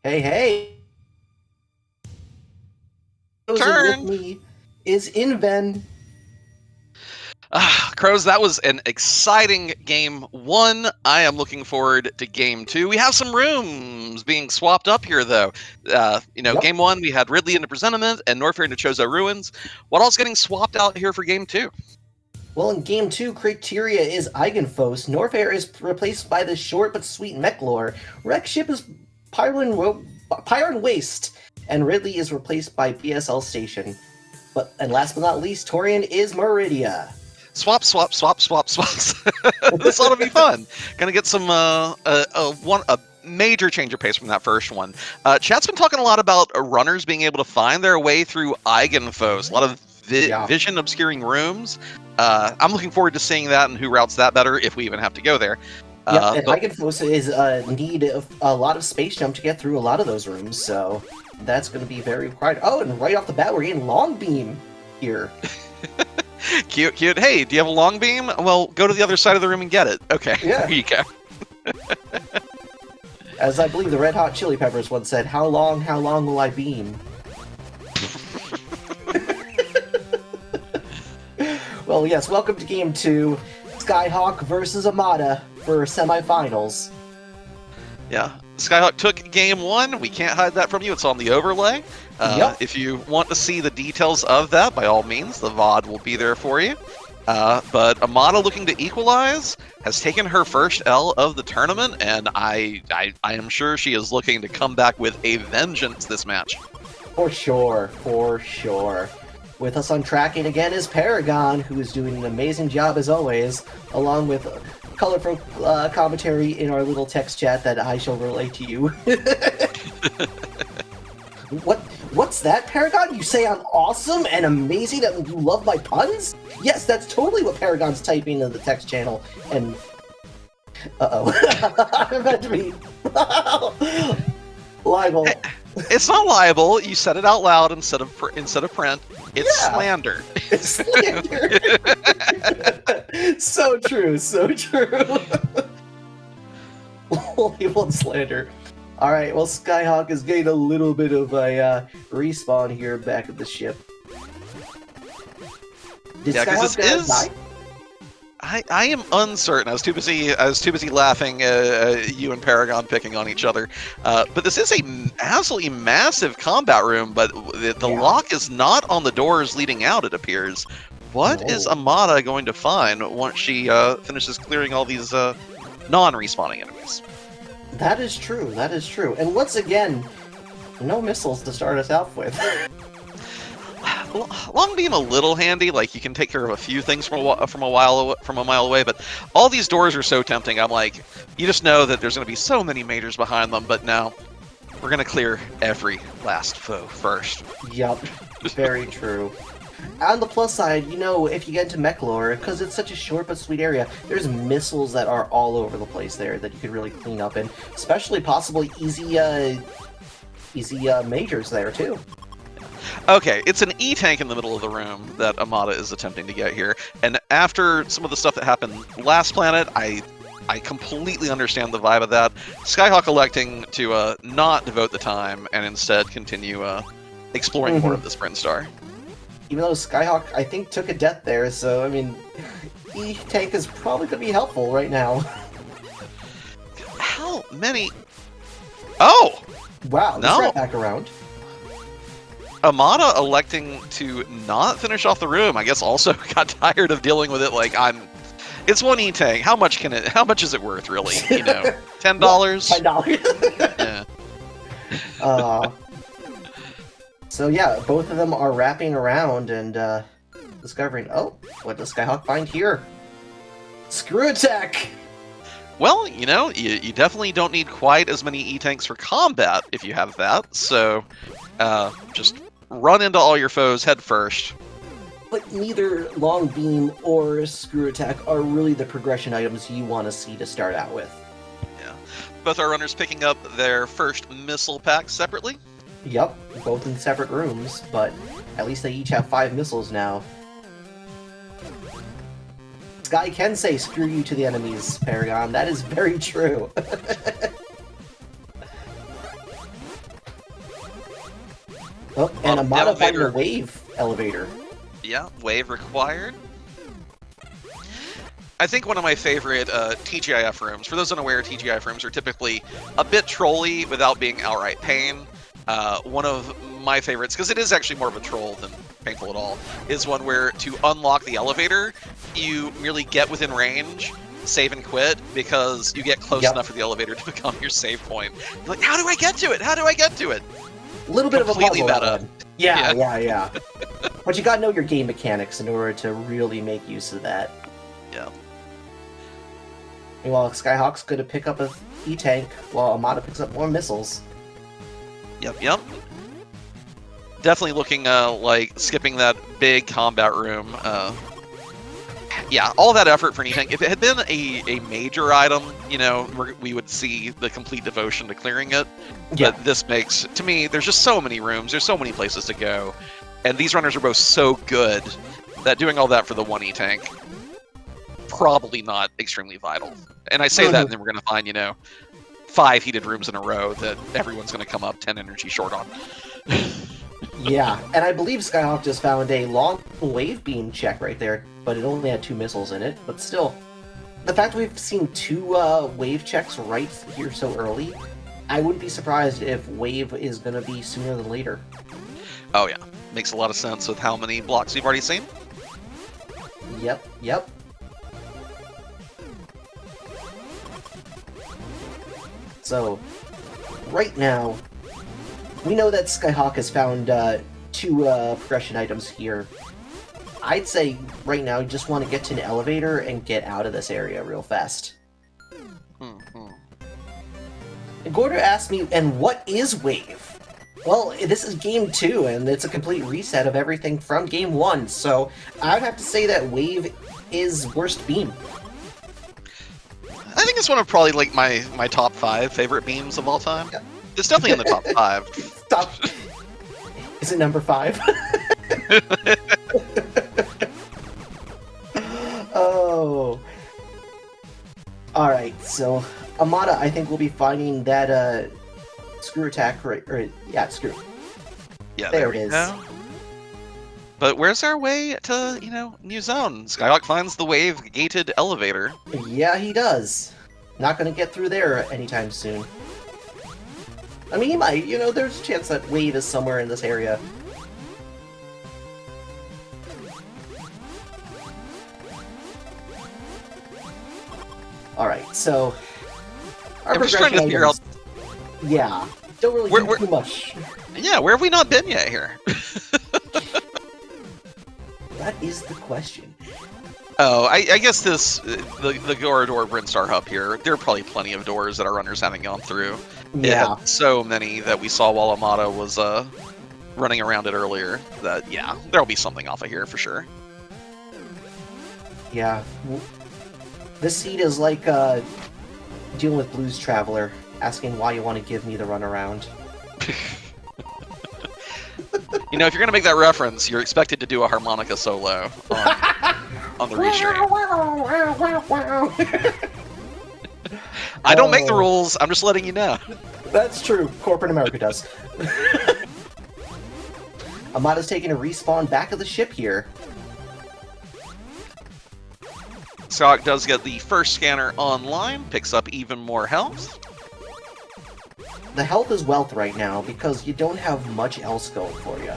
Hey, hey! Closing with Turn! me is Inven. Crows, that was an exciting game one. I am looking forward to game two. We have some rooms being swapped up here, though. Yep. Game one, we had Ridley into Presentiment and Norfair into Chozo Ruins. What else getting swapped out here for game two? Well, in Game 2, Criteria is Eigenfos, Norfair is replaced by the short but sweet Mechlor, Wreckship is Pyron Waste, and Ridley is replaced by BSL Station. And last but not least, Torian is Meridia. Swap, swap, swap, swap, swaps. This ought to be fun. Gonna get some a major change of pace from that first one. Chat's been talking a lot about runners being able to find their way through Eigenfos. A lot of vision obscuring rooms. I'm looking forward to seeing that and who routes that better if we even have to go there. And Eigenfos is need a lot of space jump to get through a lot of those rooms, so that's going to be very required. Oh, and right off the bat, we're getting Long Beam here. Cute, cute. Hey, do you have a long beam? Well, go to the other side of the room and get it. Okay, yeah. There you go. As I believe the Red Hot Chili Peppers once said, how long will I beam? Well, yes, welcome to Game 2, Skyhawk versus Amada for semifinals. Yeah, Skyhawk took game one. We can't hide that from you. It's on the overlay. Yep. If you want to see the details of that, by all means, the VOD will be there for you. But Amada, looking to equalize, has taken her first L of the tournament, and I am sure she is looking to come back with a vengeance this match. For sure, for sure. With us on tracking again is Paragon, who is doing an amazing job as always, along with colorful commentary in our little text chat that I shall relay to you. What's that, Paragon? You say I'm awesome and amazing and you love my puns? Yes, that's totally what Paragon's typing in the text channel, and... Uh-oh. I meant to be... libel. It's not libel. You said it out loud instead of print. It's slander. It's slander. So true, so true. Libel and slander. Alright, well, Skyhawk is getting a little bit of a respawn here back at the ship. Did because Skyhawk this is... die? I am uncertain. I was too busy laughing. You and Paragon picking on each other. But this is a absolutely massive combat room. But the lock is not on the doors leading out. It appears. What is Amada going to find once she finishes clearing all these non-respawning enemies? That is true. That is true. And once again, no missiles to start us off with. Long beam a little handy, like you can take care of a few things from a mile away, but all these doors are so tempting. I'm like, you just know that there's going to be so many majors behind them, but no, we're going to clear every last foe first. Yup, very true. On the plus side, you know, if you get into Mechlor, because it's such a short but sweet area, there's missiles that are all over the place there that you could really clean up in, especially possibly easy majors there too. Okay, it's an E-tank in the middle of the room that Amada is attempting to get here, and after some of the stuff that happened last planet, I completely understand the vibe of that. Skyhawk electing to not devote the time and instead continue exploring more of the Sprint Star. Even though Skyhawk, I think, took a death there, so, I mean, E-tank is probably going to be helpful right now. How many... Oh! Wow, no. Right back around. Amada electing to not finish off the room, I guess also got tired of dealing with it. Like, it's one E-tank. How much is it worth, really? You know, $10? $10. Yeah. So yeah, both of them are wrapping around and discovering, oh, what does Skyhawk find here? Screw attack! Well, you know, you definitely don't need quite as many E-tanks for combat if you have that, so just run into all your foes head first. But neither Long Beam or Screw Attack are really the progression items you want to see to start out with. Yeah. Both our runners picking up their first missile pack separately. Yep, both in separate rooms, but at least they each have 5 missiles now. Sky can say screw you to the enemies, Paragon. That is very true. Oh, and The Amada finding a elevator. wave elevator. Yeah, wave required. I think one of my favorite TGIF rooms, for those unaware, TGIF rooms are typically a bit trolly without being outright pain. One of my favorites, because it is actually more of a troll than painful at all, is one where to unlock the elevator, you merely get within range, save and quit, because you get close enough for the elevator to become your save point. You're like, how do I get to it? How do I get to it? A little bit Completely of a puzzle. meta. Yeah. But you gotta know your game mechanics in order to really make use of that. Yeah. Meanwhile, Skyhawk's gonna pick up a E-tank, while Amada picks up more missiles. Yep. Definitely looking like skipping that big combat room. Yeah, all that effort for an E-tank. If it had been a major item, you know, we would see the complete devotion to clearing it. Yeah. But this makes, to me, there's just so many rooms, there's so many places to go, and these runners are both so good that doing all that for the one E-tank, probably not extremely vital. And I say that, and then we're going to find, you know, 5 heated rooms in a row that everyone's going to come up 10 energy short on. Yeah, and I believe Skyhawk just found a long wave beam check right there, but it only had 2 missiles in it. But still, the fact we've seen 2 wave checks right here so early, I wouldn't be surprised if wave is going to be sooner than later. Oh yeah, makes a lot of sense with how many blocks we've already seen. Yep. So, right now, we know that Skyhawk has found 2 progression items here. I'd say right now you just want to get to an elevator and get out of this area real fast. And Gordo asked me, and what is Wave? Well, this is Game 2, and it's a complete reset of everything from Game 1, so I'd have to say that Wave is worst beam. I think it's one of probably like my top 5 favorite beams of all time. Yeah. It's definitely in the top 5. Stop. Is it number 5? Oh. Alright, so Amada, I think we'll be finding that screw attack screw. Yeah, there it is. Go. But where's our way to, you know, new zone? Skyhawk finds the wave gated elevator. Yeah, he does. Not gonna get through there anytime soon. I mean, he might. You know, there's a chance that wave is somewhere in this area. Alright, so... I'm just trying to figure out... Yeah, don't really do too much. Yeah, where have we not been yet here? That is the question. Oh, I guess this, the Gorador Brinstar Hub here, there are probably plenty of doors that our runners haven't gone through. Yeah. It had so many that we saw while Amada was running around it earlier that, yeah, there'll be something off of here for sure. Yeah. This seed is like dealing with Blues Traveler, asking why you want to give me the runaround. You know, if you're going to make that reference, you're expected to do a harmonica solo on the restream. I don't make the rules, I'm just letting you know. That's true. Corporate America does. Amada's taking a respawn back of the ship here. Skyhawk does get the first scanner online, picks up even more health. The health is wealth right now because you don't have much else going for you.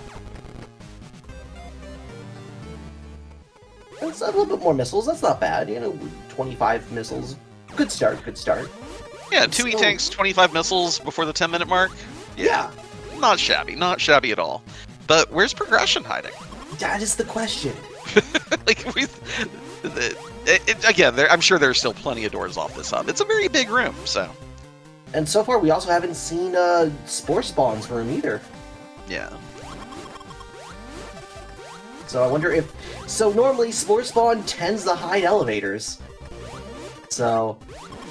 It's a little bit more missiles, that's not bad. You know, 25 missiles. Good start. Yeah, 2 E-tanks, 25 missiles before the 10-minute mark. Yeah. Not shabby at all. But where's progression hiding? That is the question. Like, again, I'm sure there's still plenty of doors off this hub. It's a very big room, so... And so far, we also haven't seen Spore Spawn's room either. Yeah. So I wonder if... So normally, Spore Spawn tends to hide elevators. So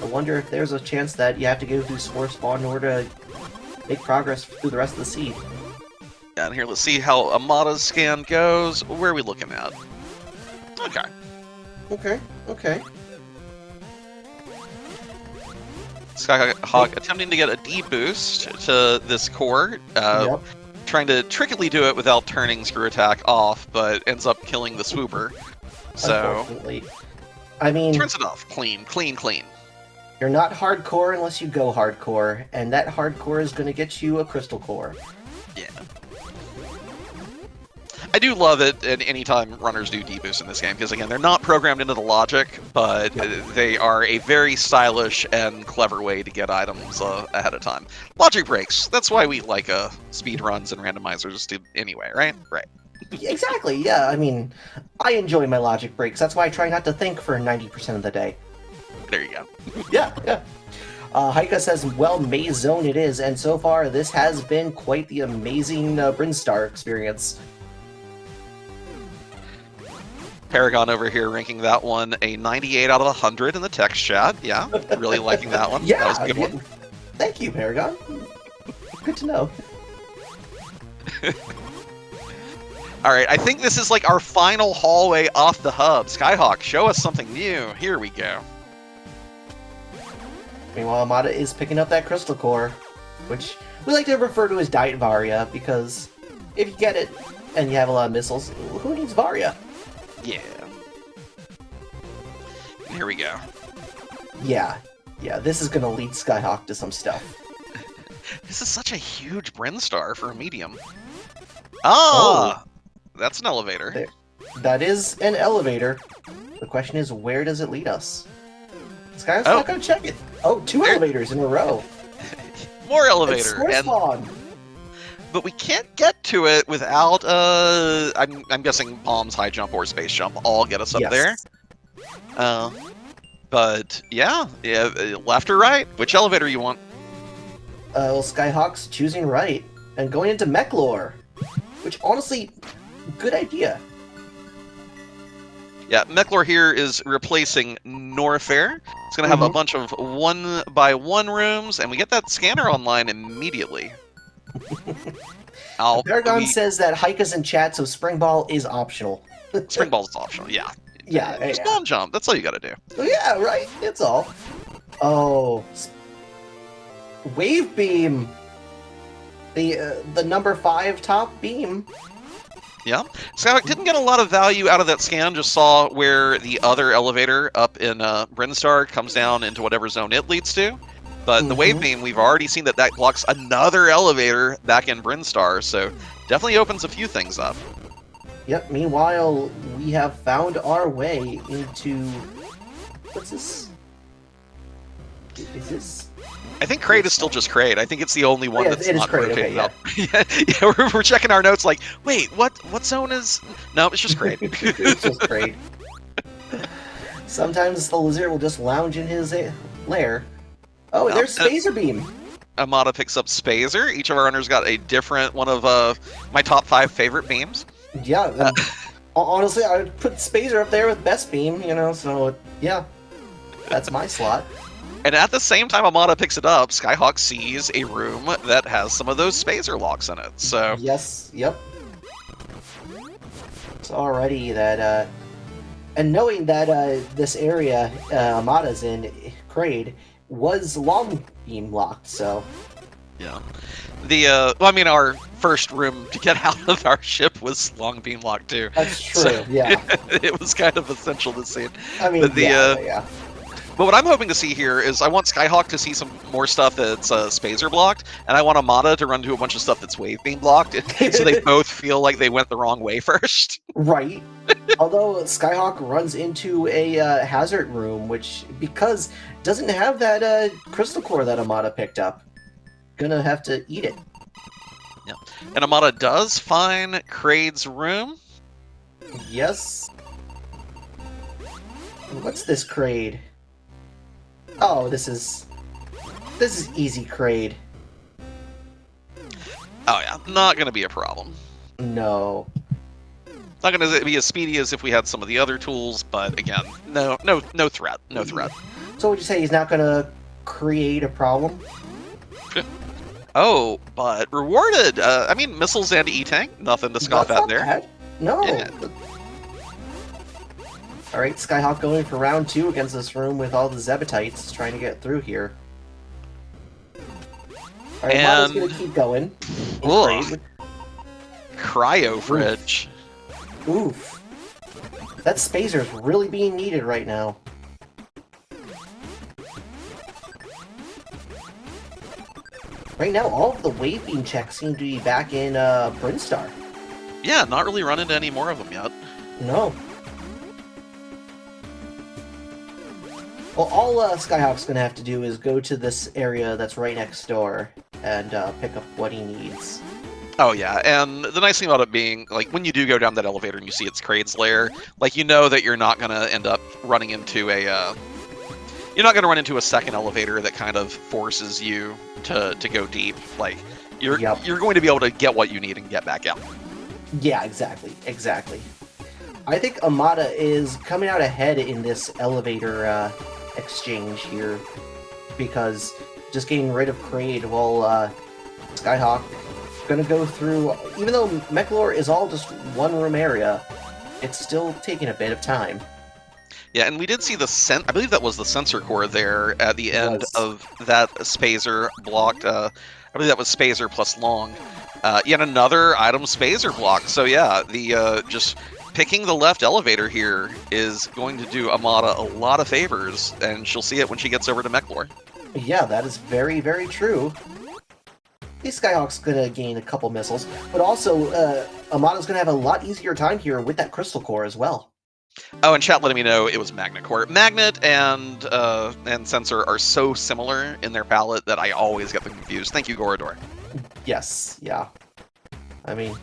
I wonder if there's a chance that you have to go through Spore Spawn in order to make progress through the rest of the seed. Yeah, and here, let's see how Amada's scan goes. Where are we looking at? Okay. Okay. Skyhawk attempting to get a D boost to this core. Yep. trying to trickily do it without turning Screw Attack off, but ends up killing the Swooper. So, Unfortunately. I mean, turns it off. Clean, clean, clean. you're not hardcore unless you go hardcore, and that hardcore is going to get you a Crystal Core. Yeah. I do love it anytime runners do deboost in this game, because again, they're not programmed into the logic, but they are a very stylish and clever way to get items ahead of time. Logic breaks. That's why we like speed runs and randomizers anyway, right? Right. Exactly, yeah. I mean, I enjoy my logic breaks. That's why I try not to think for 90% of the day. There you go. Yeah, yeah. Haika says, well, Maze Zone it is, and so far this has been quite the amazing Brinstar experience. Paragon over here ranking that one a 98 out of 100 in the text chat. Yeah, really liking that one. Yeah, that was a good one. Thank you, Paragon. Good to know. All right, I think this is like our final hallway off the hub. Skyhawk, show us something new. Here we go. Meanwhile, Amada is picking up that Crystal Core, which we like to refer to as Diet Varia, because if you get it and you have a lot of missiles, who needs Varia? Yeah. Here we go. Yeah, this is gonna lead Skyhawk to some stuff. This is such a huge Brinstar for a medium. Ah! That's an elevator. There. That is an elevator. The question is, where does it lead us? Skyhawk's not gonna check it. Oh, two elevators in a row. More elevator. And spawn. But we can't get to it without, I'm guessing bombs, high jump, or space jump all get us up there. But yeah, left or right? Which elevator you want? Well, Skyhawk's choosing right and going into Mechlor, which honestly, good idea. Yeah, Mechlor here is replacing Norfair. It's going to have a bunch of 1x1 rooms, and we get that scanner online immediately. Paragon says that Haika's in chat, so Spring Ball is optional. Spring Ball is optional, yeah. Yeah, just bomb jump. That's all you got to do. Yeah, right. It's all. Oh, Wave Beam. The number 5 top beam. Yeah. Skyhawk didn't get a lot of value out of that scan, just saw where the other elevator up in Brinstar comes down into whatever zone it leads to. But the Wave Beam, we've already seen that blocks another elevator back in Brinstar, so definitely opens a few things up. Yep, meanwhile, we have found our way into... What's this? Is this... I think Kraid is still just Kraid. I think it's the only one that's not rotated up. Okay, yeah, we're checking our notes like, wait, what zone is... No, it's just Kraid. It's just Kraid. Sometimes the lizard will just lounge in his lair. Oh, there's Phaser Beam. Amada picks up Spazer. Each of our runners got a different one of my top 5 favorite beams. Yeah, honestly, I would put Spazer up there with Best Beam, so yeah, that's my slot. And at the same time Amada picks it up, Skyhawk sees a room that has some of those Spazer locks in it, so... Yes, yep. It's already that, and knowing that this area Amada's in, Kraid, was long beam locked, so... Yeah. Our first room to get out of our ship was long beam locked too. That's true, yeah. It was kind of essential to see it. I mean, yeah. But what I'm hoping to see here is I want Skyhawk to see some more stuff that's Spazer blocked, and I want Amada to run to a bunch of stuff that's wave beam blocked, so they both feel like they went the wrong way first. Right. Although Skyhawk runs into a hazard room, which, because doesn't have that crystal core that Amada picked up, gonna have to eat it. Yeah. And Amada does find Kraid's room. Yes. What's this Kraid? Oh, this is easy Kraid. Oh yeah, not gonna be a problem. No. Not gonna be as speedy as if we had some of the other tools, but again, no threat. No threat. So would you say he's not gonna create a problem? Oh, but rewarded. Missiles and E-Tank, nothing to scoff at there. Bad. No. Yeah. Alright, Skyhawk going for round 2 against this room with all the Zebatites trying to get through here. Alright, Amada's gonna keep going. cryo fridge. Oof. That Spazer's really being needed right now. Right now, all of the wave beam checks seem to be back in Brinstar. Yeah, not really run into any more of them yet. No. Well, all Skyhawk's gonna have to do is go to this area that's right next door and pick up what he needs. Oh yeah, and the nice thing about it being, like, when you do go down that elevator and you see it's Kraid's lair, like, you know that you're not gonna end up running into a, you're not gonna run into a second elevator that kind of forces you to go deep. Like, you're going to be able to get what you need and get back out. Yeah, exactly. I think Amada is coming out ahead in this elevator exchange here, because just getting rid of Kraid while Skyhawk gonna go through, even though Mechlor is all just one room area, it's still taking a bit of time. Yeah, and we did see the I believe that was the sensor core there at the end of that Spazer blocked. I believe that was Spazer plus Long. Yet another item Spazer block. So yeah, the just picking the left elevator here is going to do Amada a lot of favors, and she'll see it when she gets over to Mechlor. Yeah, that is very, very true. These Skyhawk's gonna gain a couple missiles, but also Amada's gonna have a lot easier time here with that Crystal Core as well. Oh, and chat letting me know it was Magnet Core. Magnet and Sensor are so similar in their palette that I always get them confused. Thank you, Gorador. Yes, yeah. I mean,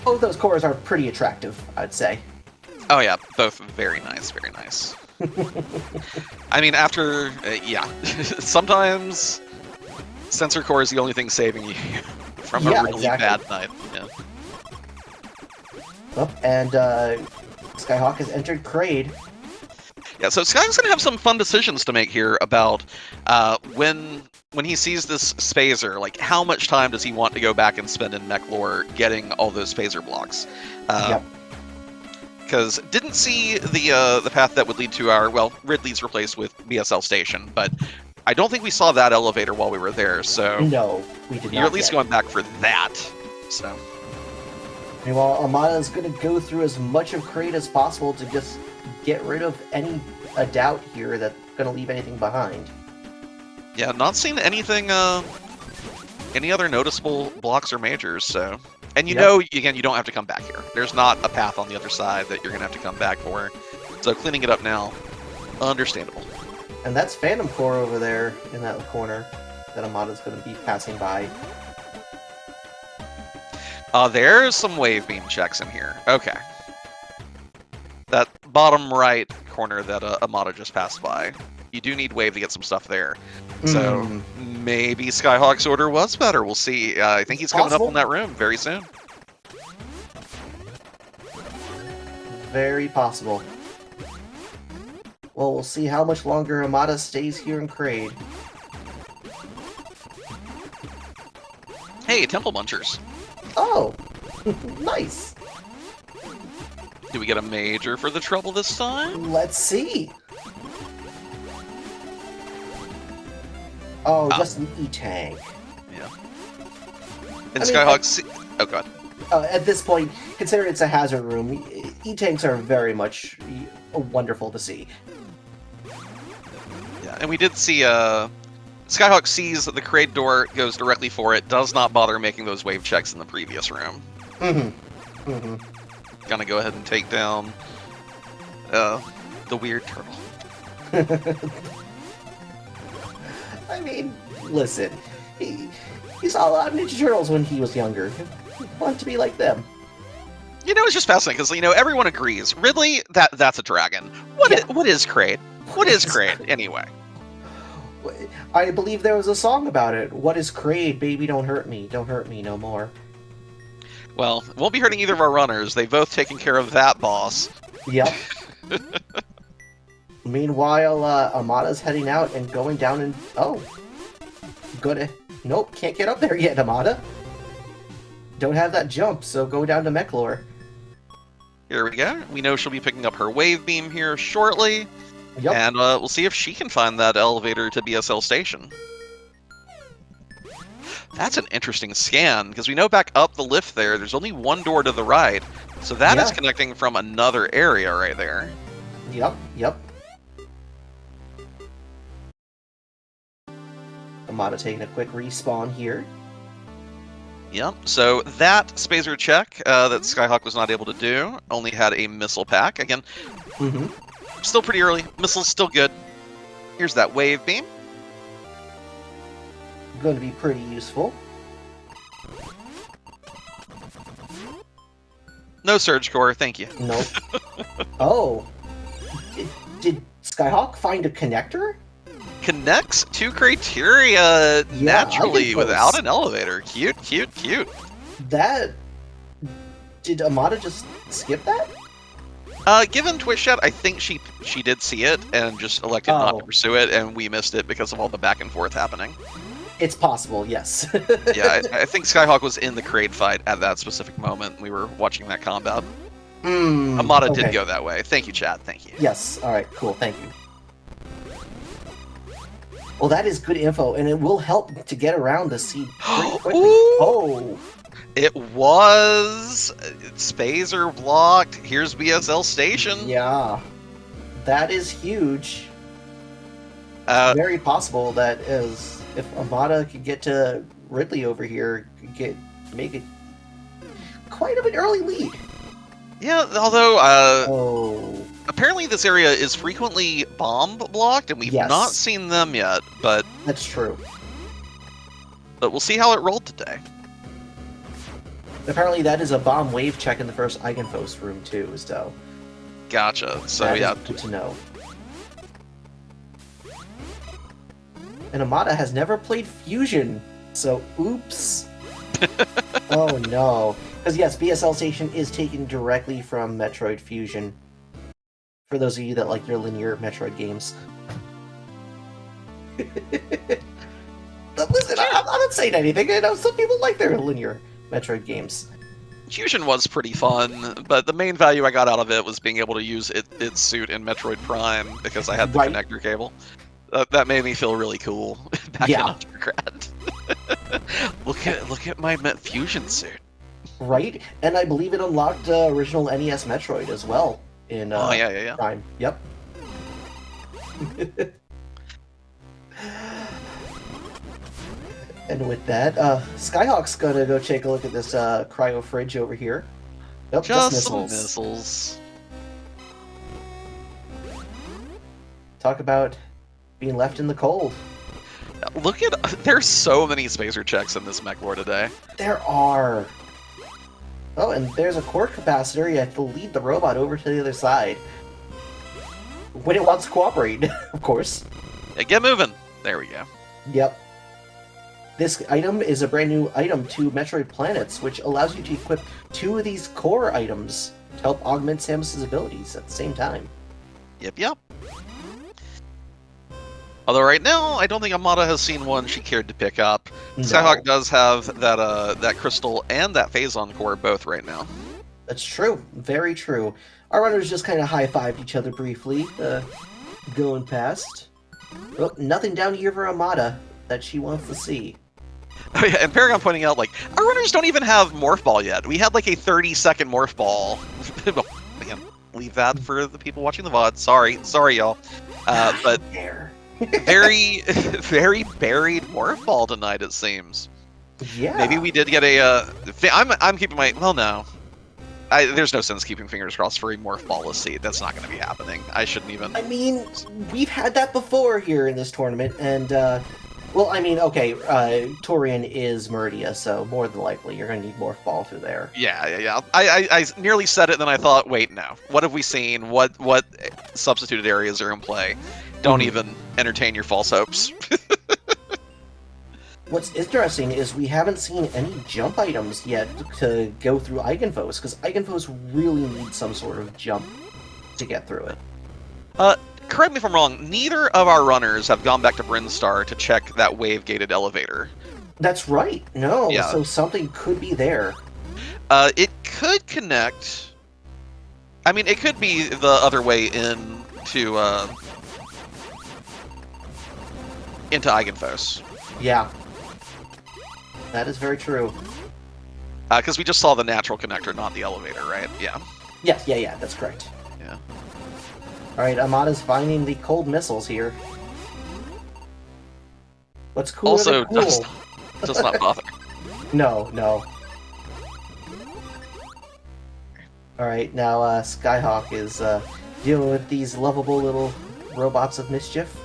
both those cores are pretty attractive, I'd say. Oh yeah, both very nice, very nice. I mean, after, yeah, sometimes Sensor Core is the only thing saving you from a really bad night. Yeah. Oh, and Skyhawk has entered Kraid. Yeah, so Skyhawk's gonna have some fun decisions to make here about when he sees this Spazer, like, how much time does he want to go back and spend in Mechlor getting all those Spazer blocks? Yep. Because didn't see the path that would lead to our, well, Ridley's replaced with BSL Station, but I don't think we saw that elevator while we were there, so... No, we did not. You're at least going back for that, so... Meanwhile, Amada's going to go through as much of Kraid as possible to just get rid of any doubt here that's going to leave anything behind. Yeah, not seeing anything, any other noticeable blocks or majors, so... And you know, again, you don't have to come back here. There's not a path on the other side that you're going to have to come back for. So cleaning it up now, understandable. And that's Phantom Core over there in that corner that Amada's going to be passing by. There's some wave beam checks in here. Okay. That bottom right corner that Amada just passed by. You do need wave to get some stuff there. So maybe Skyhawk's order was better. We'll see. I think he's coming up in that room very soon. Very possible. Well, we'll see how much longer Amada stays here in Kraid. Hey, Temple Munchers. Oh, nice. Do we get a major for the trouble this time? Let's see. Oh, just an E-Tank. Yeah. And Skyhawk... Oh, God. At this point, consider it's a hazard room. E-Tanks are very much wonderful to see. Yeah, and we did see... Skyhawk sees that the Kraid door goes directly for it, does not bother making those wave checks in the previous room. Gonna go ahead and take down the weird turtle. I mean, listen, he saw a lot of Ninja Turtles when he was younger. He wanted to be like them. You know, it's just fascinating, because, you know, everyone agrees. Ridley, that's a dragon. What is Kraid? What is Kraid, anyway? I believe there was a song about it. What is Kraid? Baby, don't hurt me. Don't hurt me no more. Well, it won't be hurting either of our runners. They've both taken care of that boss. Yep. Meanwhile, Amada's heading out and going down and... Oh. Nope, can't get up there yet, Amada. Don't have that jump, so go down to Mechlor. Here we go. We know she'll be picking up her wave beam here shortly. Yep. And we'll see if she can find that elevator to BSL Station. That's an interesting scan, because we know back up the lift there's only one door to the right. So that is Yeah. connecting from another area right there. Yep. Amada taking a quick respawn here. Yep, so that Spazer check that Skyhawk was not able to do only had a missile pack. Again, Mm-hmm. still pretty early. Missile's still good. Here's that wave beam. Going to be pretty useful. No Surge Core, thank you. Nope. Oh. Did Skyhawk find a connector? Connects to criteria naturally Iconfos. without an elevator. Cute, cute, cute. That... Did Amada just skip that? Given Twitch chat, I think she did see it and just elected not to pursue it, and we missed it because of all the back and forth happening. It's possible, yes. Yeah, I think Skyhawk was in the Kraid fight at that specific moment. We were watching that combat. Amada did go that way. Thank you, chat. Thank you. Yes. All right. Cool. Thank you. Well, that is good info, and it will help to get around the seed pretty quickly. Oh. It was Spazer blocked. Here's BSL Station. Yeah. That is huge. Very possible that is if Amada could get to Ridley over here, make it quite of an early lead. Yeah, although apparently this area is frequently bomb blocked, and we've not seen them yet. But that's true. But we'll see how it rolled today. Apparently, that is a bomb wave check in the first Eigenfos room too. So. Gotcha. So that yeah, is good to know. And Amada has never played Fusion, so oops. Oh no. Because yes, BSL Station is taken directly from Metroid Fusion. For those of you that like your linear Metroid games. But listen, I'm not saying anything. I know some people like their linear Metroid games. Fusion was pretty fun, but the main value I got out of it was being able to use its suit in Metroid Prime because I had the connector cable. That made me feel really cool back in undergrad. look at my Fusion suit. Right, and I believe it unlocked original NES Metroid as well in Prime. Yep. And with that, Skyhawk's gonna go take a look at this cryo fridge over here. Nope, just missiles. Some missiles. Talk about being left in the cold. Look at there's so many spacer checks in this mech lore today. There are. Oh, and there's a core capacitor. You have to lead the robot over to the other side when it wants to cooperate, of course. Yeah, get moving. There we go. Yep. This item is a brand new item to Metroid Planets, which allows you to equip 2 of these core items to help augment Samus's abilities at the same time. Yep. Although right now, I don't think Amada has seen one she cared to pick up. No. Skyhawk does have that crystal and that Phazon core both right now. That's true. Very true. Our runners just kind of high-fived each other briefly, going past. Well, nothing down here for Amada that she wants to see. Oh yeah, and Paragon pointing out, like, our runners don't even have Morph Ball yet. We had, like, a 30-second Morph Ball. Man, leave that for the people watching the VOD. Sorry, y'all. But very, very buried Morph Ball tonight, it seems. Yeah. Maybe we did get a... I'm keeping my... Well, no. There's no sense keeping fingers crossed for a Morph Ball seed. That's not going to be happening. I shouldn't even... I mean, we've had that before here in this tournament, and, well, I mean, okay, Torian is Meridia, so more than likely you're going to need Morph Ball through there. Yeah. I nearly said it, and then I thought, wait, no. What have we seen? What substituted areas are in play? Don't even entertain your false hopes. What's interesting is we haven't seen any jump items yet to go through Eigenfos, because Eigenfos really needs some sort of jump to get through it. Correct me if I'm wrong, neither of our runners have gone back to Brinstar to check that wave-gated elevator. That's right. No, yeah. So something could be there. It could connect... I mean, it could be the other way into Eigenfos. Yeah. That is very true. Because we just saw the natural connector, not the elevator, right? Yeah. Yes, yeah, that's correct. Yeah. Alright, Amada's finding the cold missiles here. What's cooler Also, than cool? does not bother. No, no. Alright, now Skyhawk is dealing with these lovable little robots of mischief.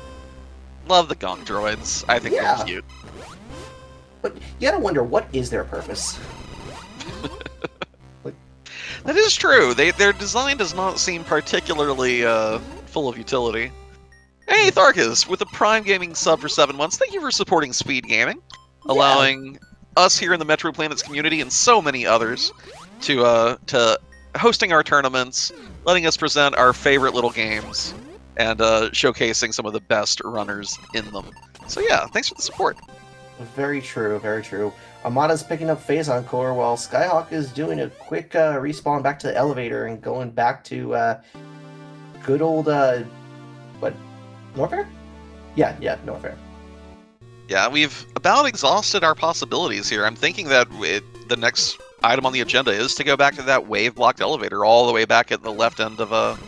Love the gong droids. I think they're cute. But you gotta wonder, what is their purpose? That is true. Their design does not seem particularly full of utility. Hey, Tharkus, with a Prime Gaming sub for 7 months, thank you for supporting SpeedGaming, allowing us here in the Metro Planets community and so many others to hosting our tournaments, letting us present our favorite little games, and showcasing some of the best runners in them. So yeah, thanks for the support. Very true, very true. Amada's picking up Phase Encore while Skyhawk is doing a quick respawn back to the elevator and going back to good old what, Norfair? Yeah, Norfair. Yeah, we've about exhausted our possibilities here. I'm thinking that the next item on the agenda is to go back to that wave-blocked elevator all the way back at the left end of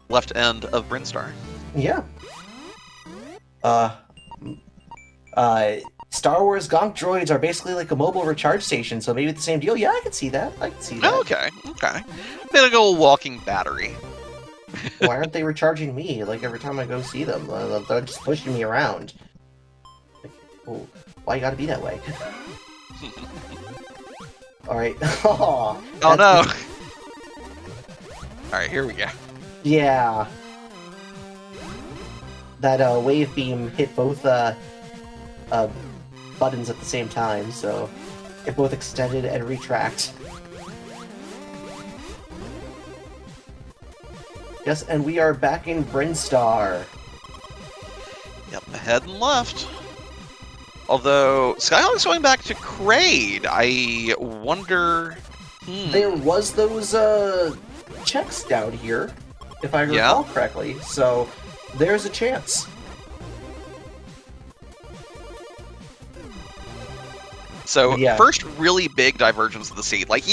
Brinstar. Yeah. Star Wars Gonk droids are basically like a mobile recharge station, so maybe it's the same deal. Yeah, I can see that. I can see that. Okay. Then I go walking battery. Why aren't they recharging me? Like every time I go see them, they're just pushing me around. Like, oh, why you gotta be that way? All right. Oh no. All right, here we go. Yeah. That wave beam hit both buttons at the same time, so it both extended and retract. Yes, and we are back in Brinstar. Yep, ahead and left. Although, Skyhawk's going back to Kraid. I wonder... There was those checks down here, if I recall correctly, so there's a chance. So, first really big divergence of the seed. Like,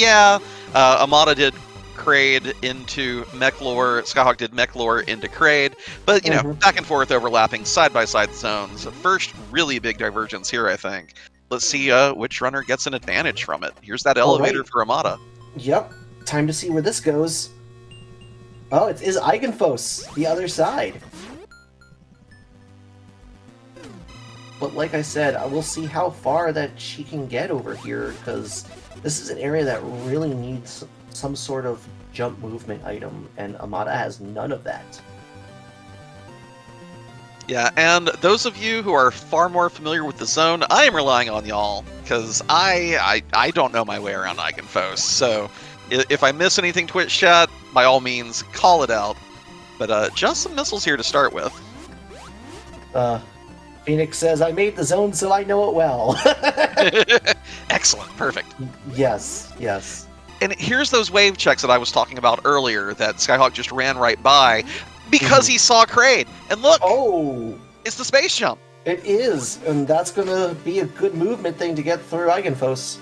Amada did Kraid into Mechlor, Skyhawk did Mechlor into Kraid, but, you know, back and forth overlapping side-by-side zones. First really big divergence here, I think. Let's see which runner gets an advantage from it. Here's that elevator for Amada. Yep, time to see where this goes. Oh, it is Eigenfos, the other side. But like I said, I will see how far that she can get over here, because this is an area that really needs some sort of jump movement item, and Amada has none of that. Yeah, and those of you who are far more familiar with the zone, I am relying on y'all, because I don't know my way around Eigenfos, so if I miss anything, Twitch chat, by all means, call it out. But just some missiles here to start with. Phoenix says, I made the zone so I know it well. Excellent, perfect. Yes. And here's those wave checks that I was talking about earlier that Skyhawk just ran right by because he saw Kraid. And look! Oh! It's the space jump! It is, and that's gonna be a good movement thing to get through Eigenfos.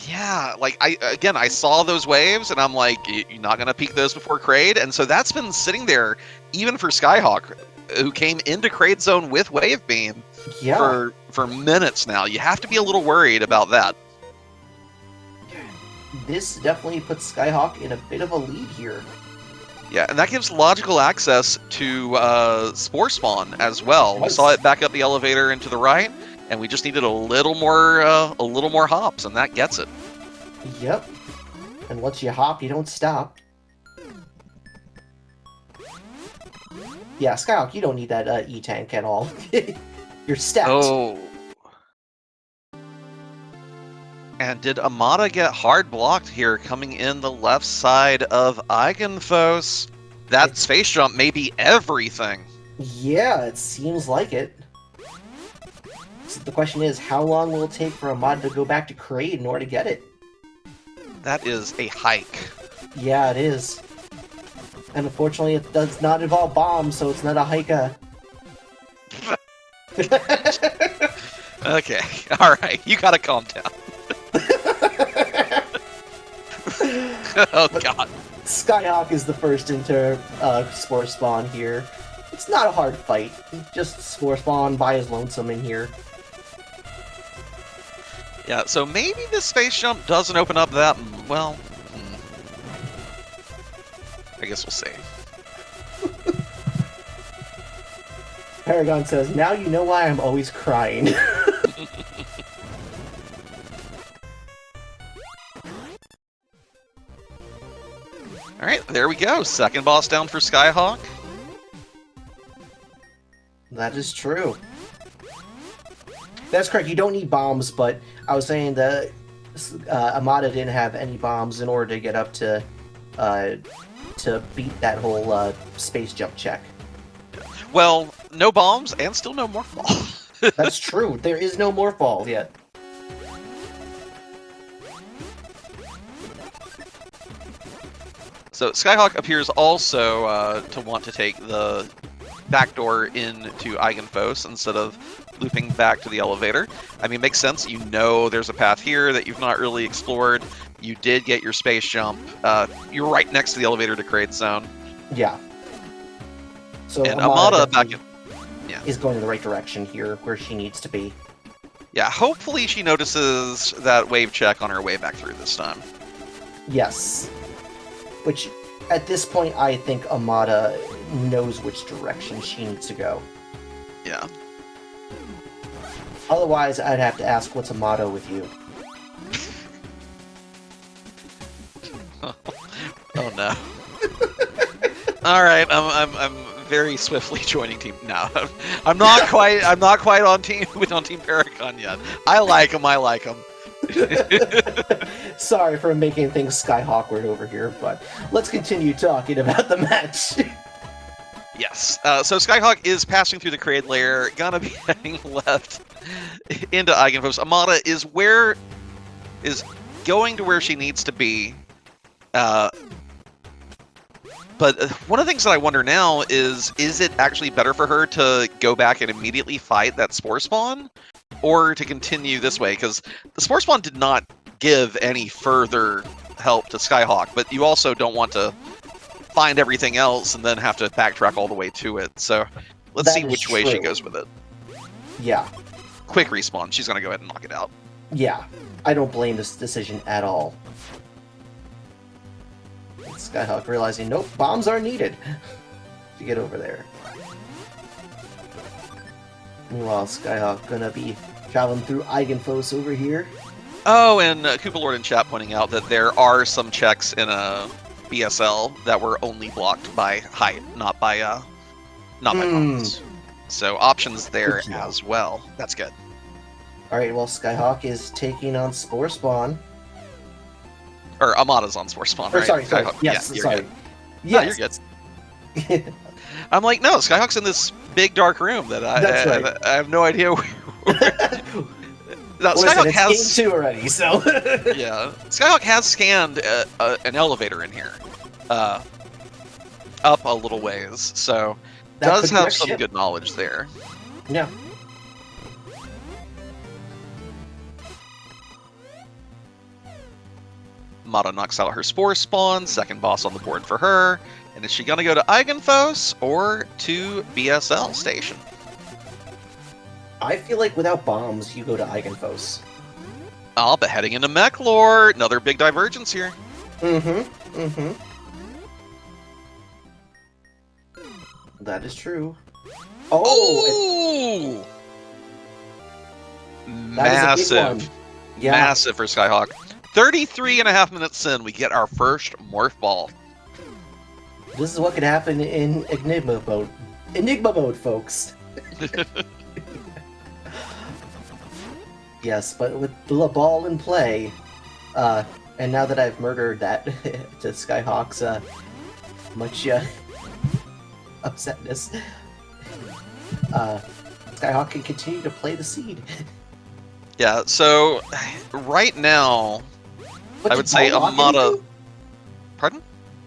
Yeah, like, I saw those waves, and I'm like, you're not gonna peek those before Kraid? And so that's been sitting there, even for Skyhawk, who came into Kraid Zone with Wave Beam for minutes now. You have to be a little worried about that. This definitely puts Skyhawk in a bit of a lead here. Yeah, and that gives logical access to Spore Spawn as well. We saw it back up the elevator and to the right, and we just needed a little more hops, and that gets it. Yep. And once you hop, you don't stop. Yeah, Skyhawk, you don't need that E-Tank at all. You're stacked. Oh. And did Amada get hard blocked here coming in the left side of Eigenfos? That space jump may be everything. Yeah, it seems like it. So the question is, how long will it take for Amada to go back to Kraid in order to get it? That is a hike. Yeah, it is. And unfortunately, it does not involve bombs, so it's not a hike. Okay, all right, you gotta calm down. Oh But god. Skyhawk is the first into Spore Spawn here. It's not a hard fight. Just Spore Spawn by his lonesome in here. Yeah, so maybe this space jump doesn't open up that well. I guess we'll see. Paragon says, "Now you know why I'm always crying." All right, there we go. Second boss down for Skyhawk. That is true. That's correct. You don't need bombs, but I was saying that Amada didn't have any bombs in order to get up to beat that whole space jump check. Well, no bombs and still no more fall. That's true. There is no more fall yet. So Skyhawk appears also to want to take the back door into Eigenfos instead of looping back to the elevator. I mean, makes sense. You know there's a path here that you've not really explored. You did get your space jump. You're right next to the elevator to create zone. Yeah. So And Amada back in... is going in the right direction here, where she needs to be. Yeah, hopefully she notices that wave check on her way back through this time. Yes. Which, at this point, I think Amada knows which direction she needs to go. Yeah. Otherwise, I'd have to ask, what's a motto with you? Oh no. All right, I'm very swiftly joining team. No, I'm not quite. I'm not quite on team Paragon yet. I like him. Sorry for making things Skyhawkward over here, but let's continue talking about the match. Yes. So Skyhawk is passing through the Kraid layer, gonna be heading left into Eigenfos. Amada is going to where she needs to be. But one of the things that I wonder now is it actually better for her to go back and immediately fight that Spore Spawn, or to continue this way? Because the Spore Spawn did not give any further help to Skyhawk, but you also don't want to find everything else and then have to backtrack all the way to it. So let's see which way she goes with it. Yeah. Quick respawn. She's going to go ahead and knock it out. Yeah. I don't blame this decision at all. Skyhawk realizing, nope, bombs are needed to get over there. Meanwhile, Skyhawk gonna be traveling through Eigenfos over here. Oh, and Koopa Lord in chat pointing out that there are some checks in a BSL that were only blocked by height, not by bombs. So options there as well. That's good. Alright, well, Skyhawk is taking on Spore Spawn. Or Amada's on Spore Spawn, right? Sorry. Yes, yeah, sorry. Good. Yes. No, you're good. I'm like, no, Skyhawk's in this big dark room that I have no idea where. Now, Listen, it's game 2 already, so... Yeah. Skyhawk has scanned an elevator in here. Up a little ways, so does have some good knowledge there. Yeah. Mata knocks out her Spore Spawn, second boss on the board for her. And is she going to go to Eigenfos or to BSL Station? I feel like without bombs, you go to Eigenfos. Oh, but heading into Mechlor, another big divergence here. That is true. Oh! Massive. Yeah. Massive for Skyhawk. 33.5 minutes in, we get our first Morph Ball. This is what could happen in Enigma mode. Enigma mode, folks. Yes, but with the ball in play, and now that I've murdered that to Skyhawk's much upsetness, Skyhawk can continue to play the seed. Yeah, so right now, But I would say Amada... Pardon?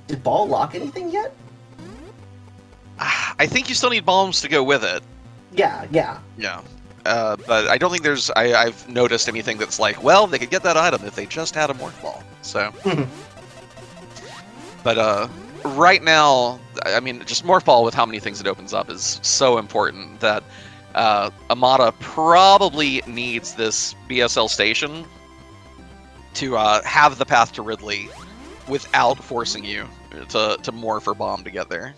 Did ball lock anything yet? I think you still need bombs to go with it. Yeah. Yeah. but I don't think I've noticed anything that's like, well, they could get that item if they just had a Morph Ball. So, but right now, I mean, just Morph Ball with how many things it opens up is so important that Amada probably needs this BSL station to have the path to Ridley without forcing you to morph or bomb to get there.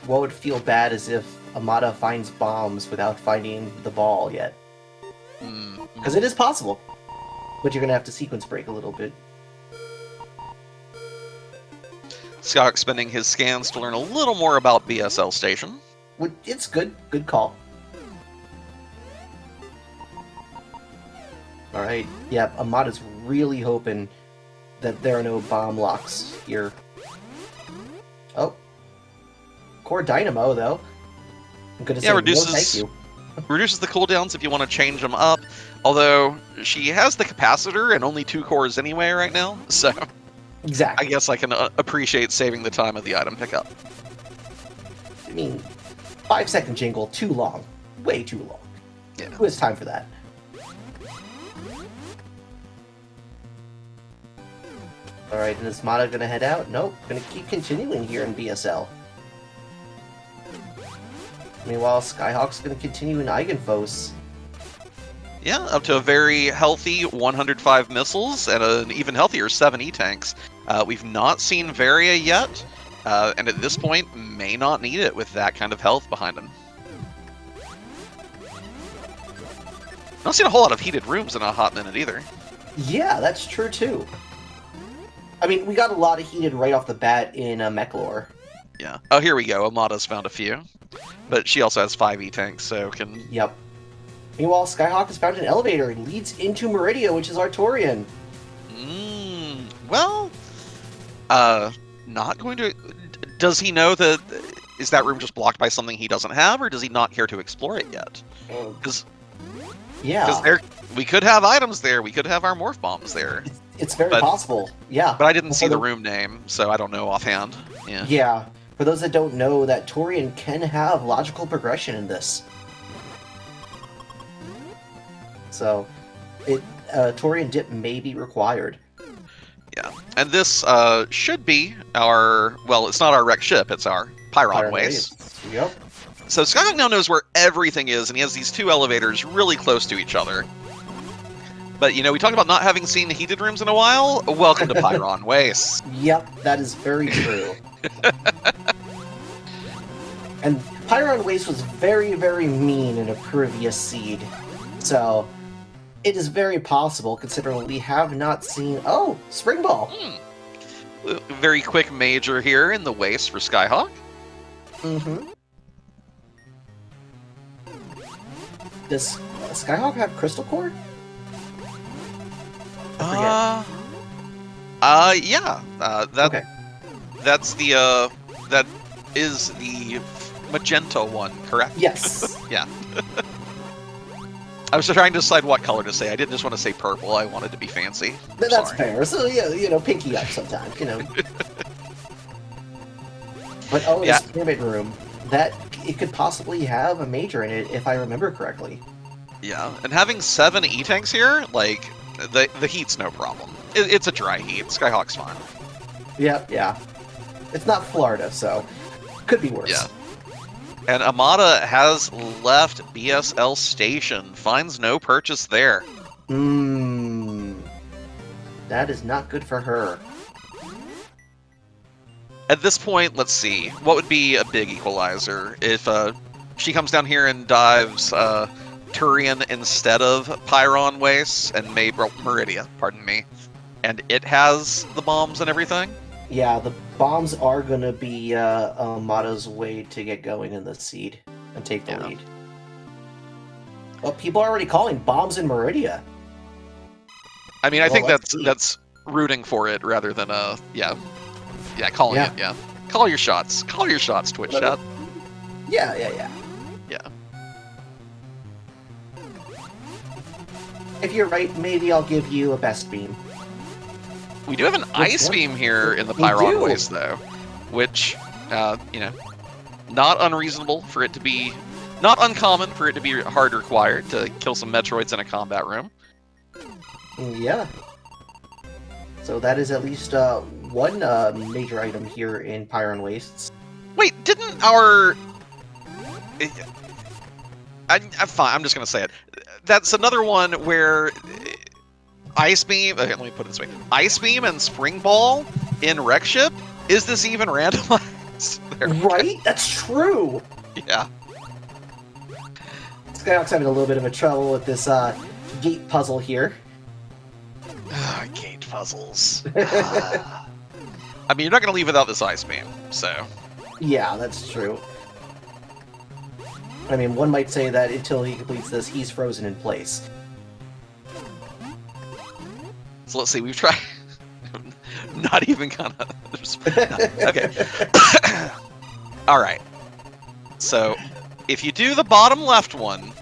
What would feel bad is if Amada finds bombs without finding the ball yet. Because it is possible. But you're going to have to sequence break a little bit. Scott spending his scans to learn a little more about BSL Station. It's good. Good call. Alright. Yeah, Amada's really hoping that there are no bomb locks here. Oh. Core Dynamo, though. I'm gonna say reduces, no thank you. Reduces the cooldowns if you want to change them up. Although, she has the capacitor and only 2 cores anyway right now, so... Exactly. I guess I can appreciate saving the time of the item pickup. I mean, 5-second jingle, too long. Way too long. Yeah. Who has time for that? Alright, and is Mata gonna head out? Nope, gonna keep continuing here in BSL. Meanwhile, Skyhawk's gonna continue in Eigenfos. Yeah, up to a very healthy 105 missiles and an even healthier 7 E-tanks. We've not seen Varia yet, and at this point, may not need it with that kind of health behind him. Not seen a whole lot of heated rooms in a hot minute either. Yeah, that's true too. I mean, we got a lot of heated right off the bat in Mechlor. Yeah. Oh, here we go. Amada's found a few. But she also has 5 E-tanks, so can... Yep. Meanwhile, Skyhawk has found an elevator and leads into Meridia, which is Artorian. Well, not going to... Does he know that... Is that room just blocked by something he doesn't have, or does he not care to explore it yet? Because we could have items there, we could have our Morph Bombs there. It's very possible, yeah. But I didn't see the room name, so I don't know offhand. Yeah. Yeah. For those that don't know, that Torian can have logical progression in this. So, Torian dip may be required. Yeah, and this should be our... Well, it's not our wrecked ship, it's our Pyron Waste. Yep. So Skyhawk now knows where everything is, and he has these 2 elevators really close to each other. But, you know, we talked about not having seen heated rooms in a while. Welcome to Pyron Waste. Yep, that is very true. And Pyron Waste was very, very mean in a previous seed. So, it is very possible, considering we have not seen... Oh, Spring Ball! Very quick major here in the Waste for Skyhawk. Does Skyhawk have Crystal Core? Yeah. Okay. That's the, that is the magenta one, correct? Yes. Yeah. I was trying to decide what color to say. I didn't just want to say purple. I wanted to be fancy. That's fair. So, yeah, you know, pinky up sometimes, you know. But, this pyramid room, it could possibly have a major in it, if I remember correctly. Yeah, and having 7 E-tanks here, like, the heat's no problem. It's a dry heat. Skyhawk's fine. Yeah. It's not Florida, so could be worse. Yeah. And Amada has left BSL Station. Finds no purchase there. That is not good for her. At this point, let's see. What would be a big equalizer if she comes down here and dives Turian instead of Pyron Waste and Meridia, pardon me. And it has the bombs and everything? Yeah, the bombs are going to be Amada's way to get going in the seed and take the lead. Well, people are already calling bombs in Meridia. I mean, I think that's rooting for it rather than calling it. Yeah, call your shots. Call your shots, Twitch chat. Yeah. If you're right, maybe I'll give you a best beam. We do have an ice beam here in the Pyron Waste, though, which, you know, not unreasonable for it to be Not uncommon for it to be hard required to kill some Metroids in a combat room. Yeah. So that is at least one major item here in Pyron Wastes. Wait, didn't our... I'm fine, I'm just going to say it. That's another one where Ice Beam... Okay, let me put it this way. Ice Beam and Spring Ball in Wreck Ship? Is this even randomized? Right? That's true! Yeah. Skyhawk's having a little bit of a trouble with this gate puzzle here. Gate puzzles. I mean, you're not going to leave without this Ice Beam, so... Yeah, that's true. I mean, one might say that until he completes this, he's frozen in place. So let's see, we've tried... Not even gonna... Okay. Alright. So, if you do the bottom left one,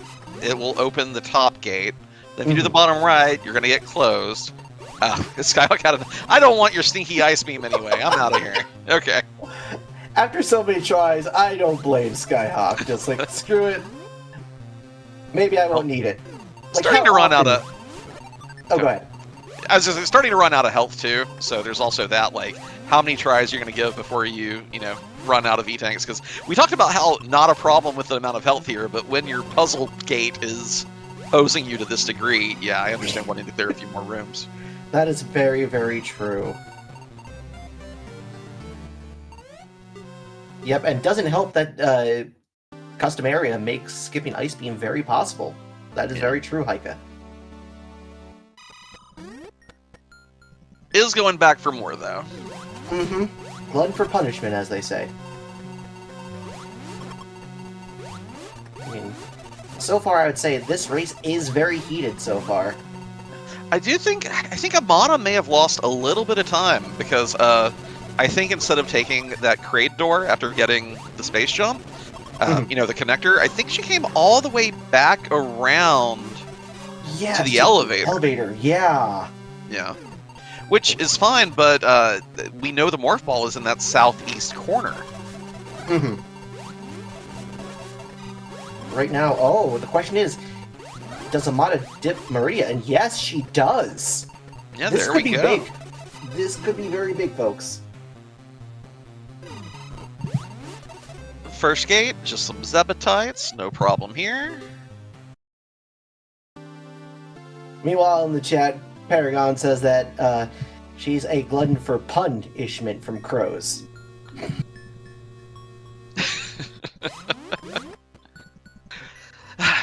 it will open the top gate. Then if you do the bottom right, you're gonna get closed. Skyhawk had I don't want your stinky Ice Beam anyway. I'm out of here. Okay. After so many tries, I don't blame Skyhawk. Just like, screw it. Maybe I won't need it. Like, Starting to run out of... Oh, go ahead. I was just starting to run out of health too, so there's also that, like, how many tries you're going to give before you know, run out of E-Tanks, because we talked about how not a problem with the amount of health here, but when your puzzle gate is posing you to this degree, yeah, I understand wanting to clear a few more rooms. That is very, very true. Yep, and doesn't help that custom area makes skipping Ice Beam very possible. That is very true, Heike. Is going back for more, though. Mm-hmm. Blood for punishment, as they say. I mean, so far I would say this race is very heated so far. I think Amada may have lost a little bit of time, because I think instead of taking that crate door after getting the space jump, you know, the connector, I think she came all the way back around to the elevator. Elevator, yeah. Yeah. Which is fine, but we know the Morph Ball is in that southeast corner. Mm-hmm. Right now, oh, the question is, does Amada dip Maria? And yes, she does. Yeah, this there could we be go. Big. This could be very big, folks. First gate, just some Zebatites, no problem here. Meanwhile, in the chat, Paragon says that she's a glutton for punishment from crows.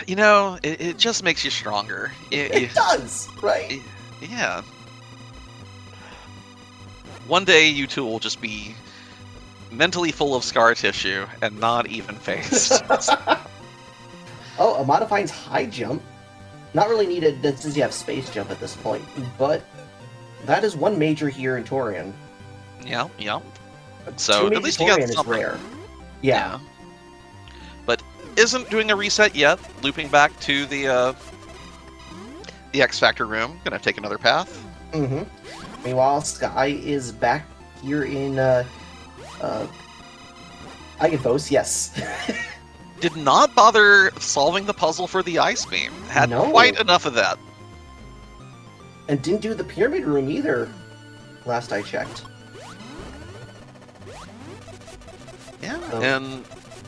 You know, it just makes you stronger. It does, right? Yeah. One day, you two will just be mentally full of scar tissue and not even faced. Oh, Amada finds high jump. Not really needed since you have space jump at this point, but that is one major here in Torian. Yeah, yeah. So at least you got something. Is rare. Yeah. But isn't doing a reset yet. Looping back to the X Factor room. Gonna take another path. Mm-hmm. Meanwhile, Sky is back here in Eigenfos, yes. Did not bother solving the puzzle for the Ice Beam. Had quite enough of that. And didn't do the Pyramid Room either, last I checked. Yeah, so, and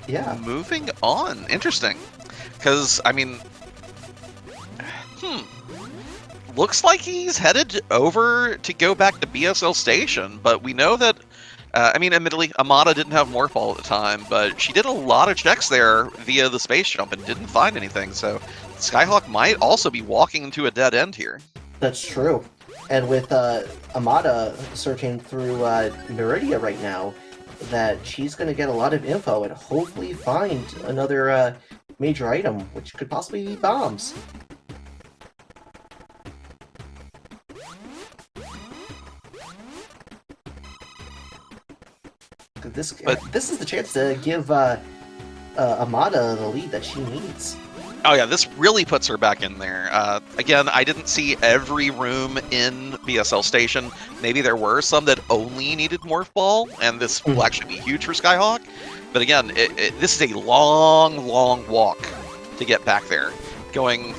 yeah, moving on. Interesting. Because, I mean... Looks like he's headed over to go back to BSL Station, but we know that... I mean, admittedly, Amada didn't have Morph Ball at the time, but she did a lot of checks there via the space jump and didn't find anything, so Skyhawk might also be walking into a dead end here. That's true. And with Amada searching through Meridia right now, that she's going to get a lot of info and hopefully find another major item, which could possibly be bombs. This is the chance to give Amada the lead that she needs. Oh yeah, this really puts her back in there. Again, I didn't see every room in BSL Station. Maybe there were some that only needed Morph Ball, and this will actually be huge for Skyhawk. But again, this is a long, long walk to get back there, going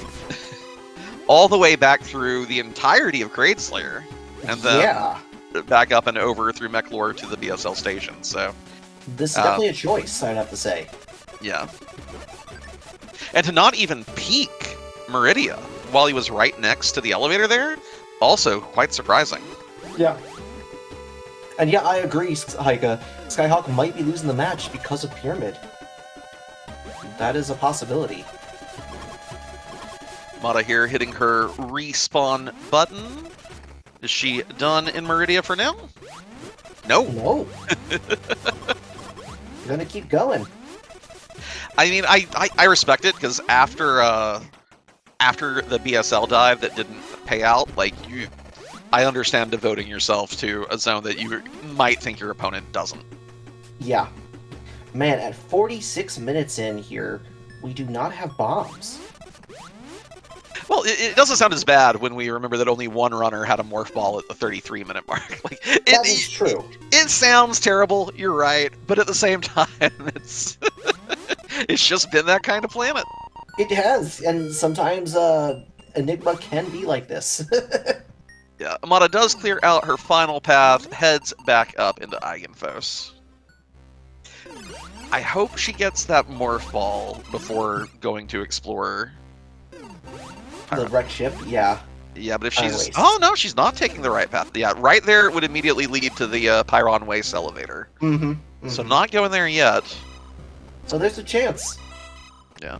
all the way back through the entirety of Gradeslayer, and then back up and over through Mechlor to the BSL station. So this is definitely a choice, I'd have to say. Yeah. And to not even peek Meridia while he was right next to the elevator there, also quite surprising. Yeah. And yeah, I agree, Skyhawk might be losing the match because of Pyramid. That is a possibility. Mada here hitting her respawn button. Is she done in Meridia for now? No. No. You're gonna keep going. I mean, I respect it, because after the BSL dive that didn't pay out, like, I understand devoting yourself to a zone that you might think your opponent doesn't. Yeah. Man, at 46 minutes in here, we do not have bombs. Well, it doesn't sound as bad when we remember that only one runner had a morph ball at the 33-minute mark. Like, that is true. It sounds terrible, you're right, but at the same time, it's it's just been that kind of planet. It has, and sometimes Enigma can be like this. Yeah, Amada does clear out her final path, heads back up into Eigenfos. I hope she gets that morph ball before going to explore. The wreck ship, yeah. Yeah, but if she's... Oh, no, she's not taking the right path. Yeah, right there would immediately lead to the Pyron Waste elevator. Mm-hmm. Mm-hmm. So not going there yet. So there's a chance. Yeah.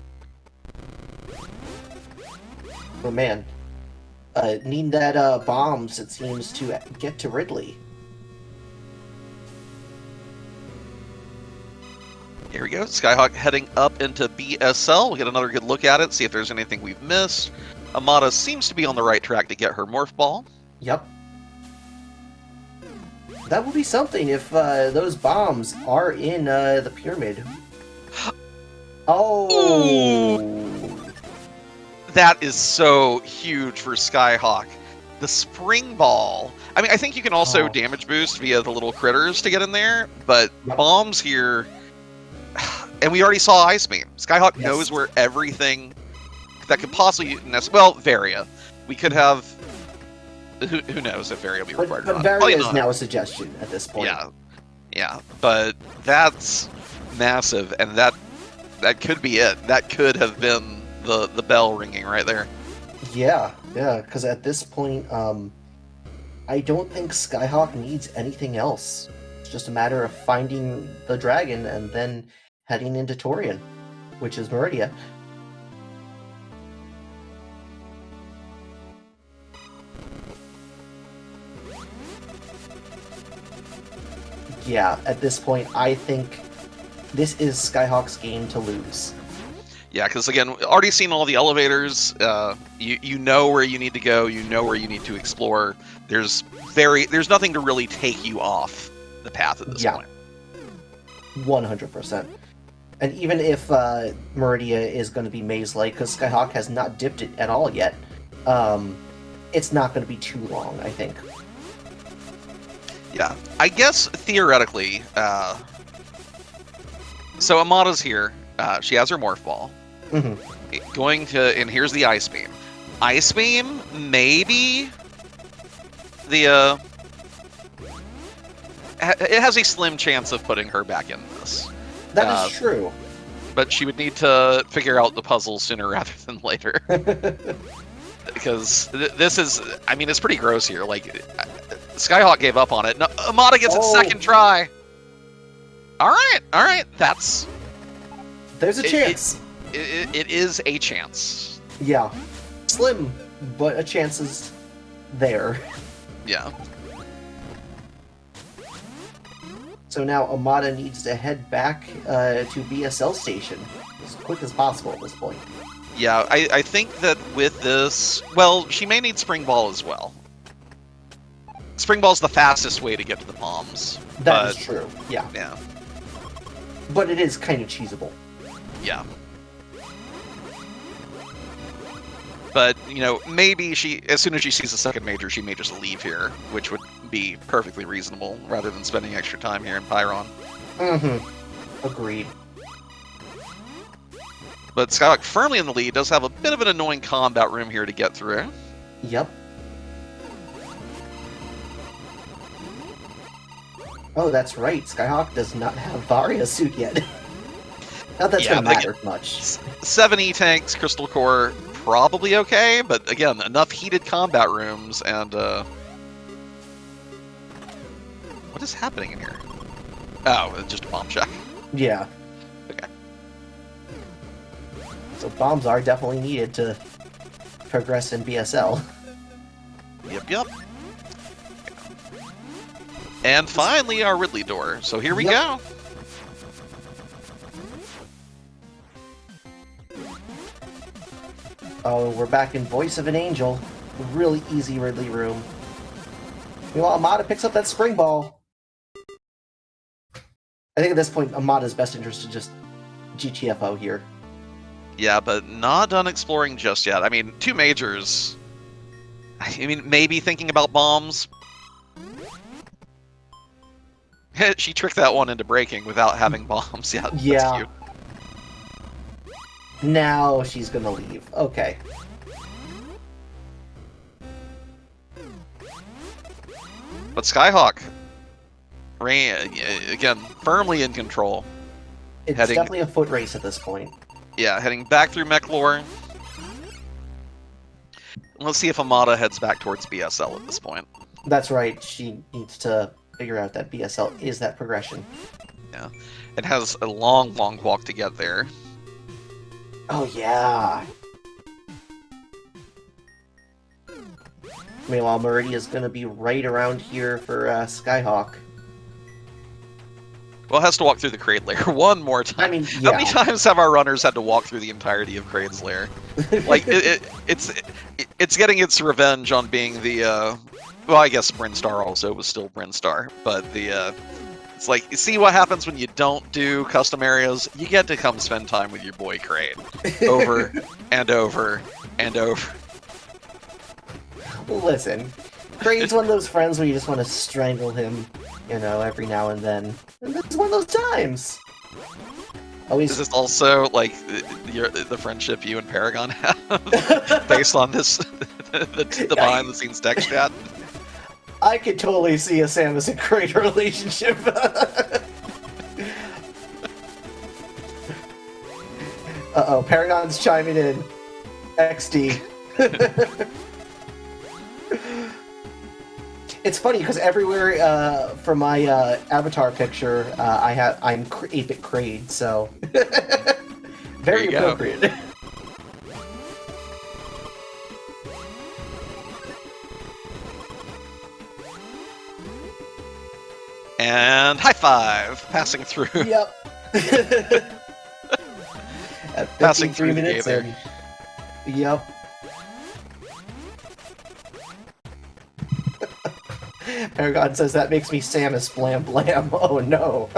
But man, need that bombs, it seems, to get to Ridley. Here we go. Skyhawk heading up into BSL. We'll get another good look at it, see if there's anything we've missed. Amada seems to be on the right track to get her morph ball. Yep. That would be something if those bombs are in the pyramid. Oh! Ooh. That is so huge for Skyhawk. The spring ball. I mean, I think you can also damage boost via the little critters to get in there, but bombs here... And we already saw Ice Beam. Skyhawk knows where everything that could possibly... Well, Varia. We could have... Who knows if Varia will be required or not. But Varia is now a suggestion at this point. Yeah. Yeah, but that's massive, and that could be it. That could have been the bell ringing right there. Yeah, because at this point, I don't think Skyhawk needs anything else. It's just a matter of finding the dragon and then heading into Torian, which is Meridia. Yeah, at this point, I think this is Skyhawk's game to lose. Yeah, because again, already seen all the elevators. You know where you need to go. You know where you need to explore. There's nothing to really take you off the path at this point. 100%. And even if Meridia is going to be maze-like, because Skyhawk has not dipped it at all yet, it's not going to be too long, I think. Yeah, I guess theoretically, so Amada's here. She has her morph ball. Mm-hmm. Going to, and here's the Ice Beam. Ice Beam, maybe the it has a slim chance of putting her back in this. That is true. But she would need to figure out the puzzle sooner rather than later. Because this is, I mean, it's pretty gross here. Like, Skyhawk gave up on it. No, Amada gets its second try. All right. There's a chance. It is a chance. Yeah. Slim, but a chance is there. Yeah. So now Amada needs to head back to BSL station as quick as possible at this point. Yeah, I think that with this... Well, she may need Spring Ball as well. Spring Ball's the fastest way to get to the bombs. That is true, yeah. Yeah. But it is kind of cheesable. Yeah. But, you know, maybe as soon as she sees the second major, she may just leave here, which would be perfectly reasonable, rather than spending extra time here in Pyron. Mm-hmm. Agreed. But Skyhawk firmly in the lead, does have a bit of an annoying combat room here to get through. Yep. Oh, that's right. Skyhawk does not have Varia's suit yet. Not that's gonna matter much. 7 E-Tanks, Crystal Core, probably okay, but again, enough heated combat rooms, and what is happening in here? Oh, it's just a bomb check. Yeah. Okay. So bombs are definitely needed to progress in BSL. Yep. And finally, our Ridley door. So here we go. Oh, we're back in Voice of an Angel. Really easy Ridley room. Meanwhile, Amada picks up that spring ball. I think at this point, Amada's best interest is just GTFO here. Yeah, but not done exploring just yet. I mean, 2 majors. I mean, maybe thinking about bombs. She tricked that one into breaking without having bombs yet. Yeah. That's cute. Now she's gonna leave. Okay. But Skyhawk, again, firmly in control. It's definitely a foot race at this point. Yeah, heading back through Mechlor. Let's see if Amada heads back towards BSL at this point. That's right. She needs to figure out that BSL is that progression. Yeah. It has a long, long walk to get there. Oh, yeah. Meanwhile, Meridia's going to be right around here for Skyhawk. Well, it has to walk through the Kraid lair one more time. I mean, yeah. How many times have our runners had to walk through the entirety of Kraid's lair? Like, it's getting its revenge on being the, well, I guess Brinstar also was still Brinstar, but it's like, you see what happens when you don't do custom areas? You get to come spend time with your boy Kraid. Over and over and over. Listen, Kraid's one of those friends where you just want to strangle him, you know, every now and then. And this is one of those times. Always... Is this also, like, the friendship you and Paragon have? Based on this, the behind-the-scenes text chat? I could totally see a Samus and Kraid relationship. Uh-oh, Paragon's chiming in. XD. It's funny because everywhere for my avatar picture, I'm 8-bit Kraid, so very appropriate. And high five, passing through. Yep. At Passing through 53 the minutes gate in. Yep. Paragon says that makes me Samus blam blam. Oh no.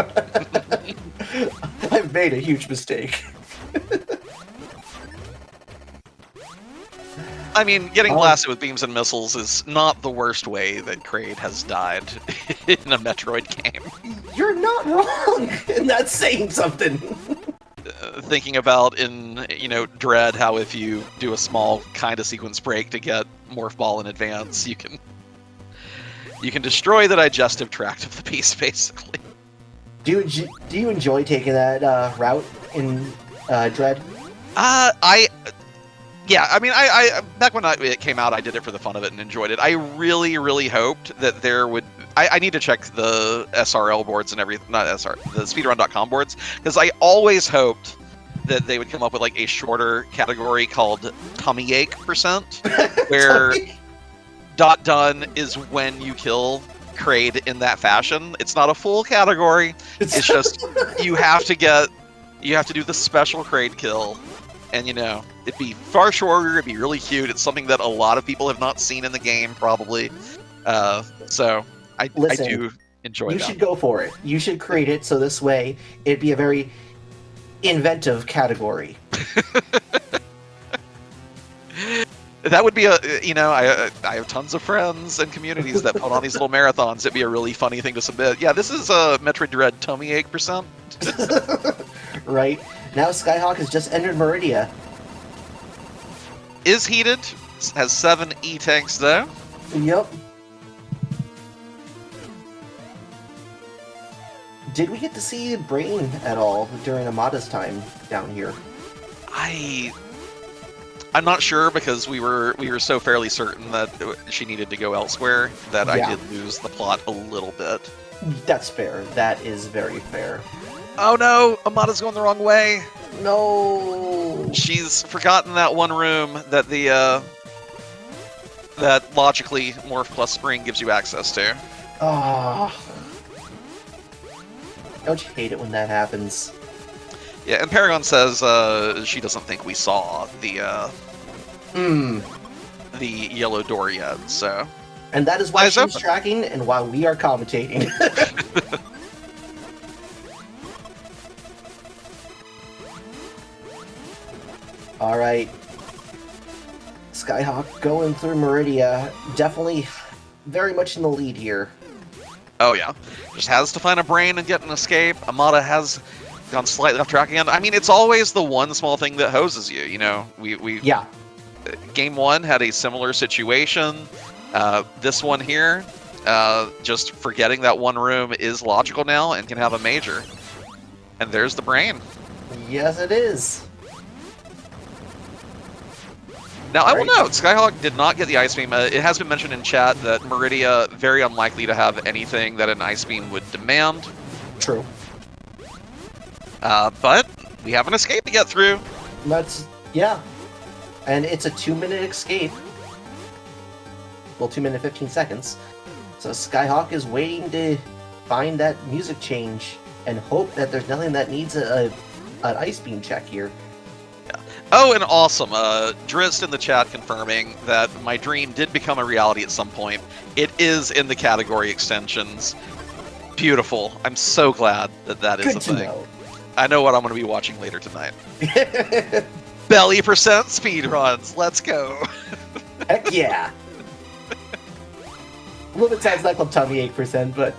I've made a huge mistake. I mean, getting blasted with beams and missiles is not the worst way that Kraid has died in a Metroid game. You're not wrong, and that's saying something. Thinking about in, Dread, how if you do a small kind of sequence break to get Morph Ball in advance, you can destroy the digestive tract of the piece, basically. Do you enjoy taking that route in Dread? Yeah, I mean, I back when it came out, I did it for the fun of it and enjoyed it. I really, really hoped that there would... I need to check the SRL boards and everything, not SR, the speedrun.com boards, because I always hoped that they would come up with, like, a shorter category called tummy ache %, where .done is when you kill Kraid in that fashion. It's not a full category, it's just, you have to do the special Kraid kill. And, it'd be far shorter, it'd be really cute. It's something that a lot of people have not seen in the game, probably. So, I do enjoy that. You should go for it. You should create it so this way it'd be a very inventive category. That would be I have tons of friends and communities that put on these little marathons. It'd be a really funny thing to submit. Yeah, this is a Metroid Dread tummy ache %. Right? Now Skyhawk has just entered Meridia. Is heated, has 7 E-tanks though. Yep. Did we get to see Brain at all during Amada's time down here? I'm not sure because we were so fairly certain that she needed to go elsewhere that I did lose the plot a little bit. That's fair. That is very fair. Oh no, Amada's going the wrong way. No. She's forgotten that one room that that logically Morph plus Spring gives you access to. Ah. Don't you hate it when that happens? Yeah, and Paragon says she doesn't think we saw the yellow door yet, so... And that is why Eyes she's open. tracking and why we are commentating. Alright. Skyhawk going through Meridia. Definitely very much in the lead here. Oh yeah. Just has to find a brain and get an escape. Amada has gone slightly off track again. I mean, it's always the one small thing that hoses you, you know? Yeah. Game 1 had a similar situation. This one here, just forgetting that one room is logical now and can have a major. And there's the brain. Yes, it is. Now, I will note, Skyhawk did not get the Ice Beam. It has been mentioned in chat that Meridia, very unlikely to have anything that an Ice Beam would demand. True. But we have an escape to get through. Yeah. And it's a 2-minute escape. Well, 2 minutes 15 seconds. So Skyhawk is waiting to find that music change and hope that there's nothing that needs an Ice Beam check here. Oh, and awesome. Drist in the chat confirming that my dream did become a reality at some point. It is in the category extensions. Beautiful. I'm so glad that that is Good a to thing. know. I know what I'm going to be watching later tonight. Belly percent speedruns. Let's go. Heck yeah. A little bit sounds like tummy 8%, but...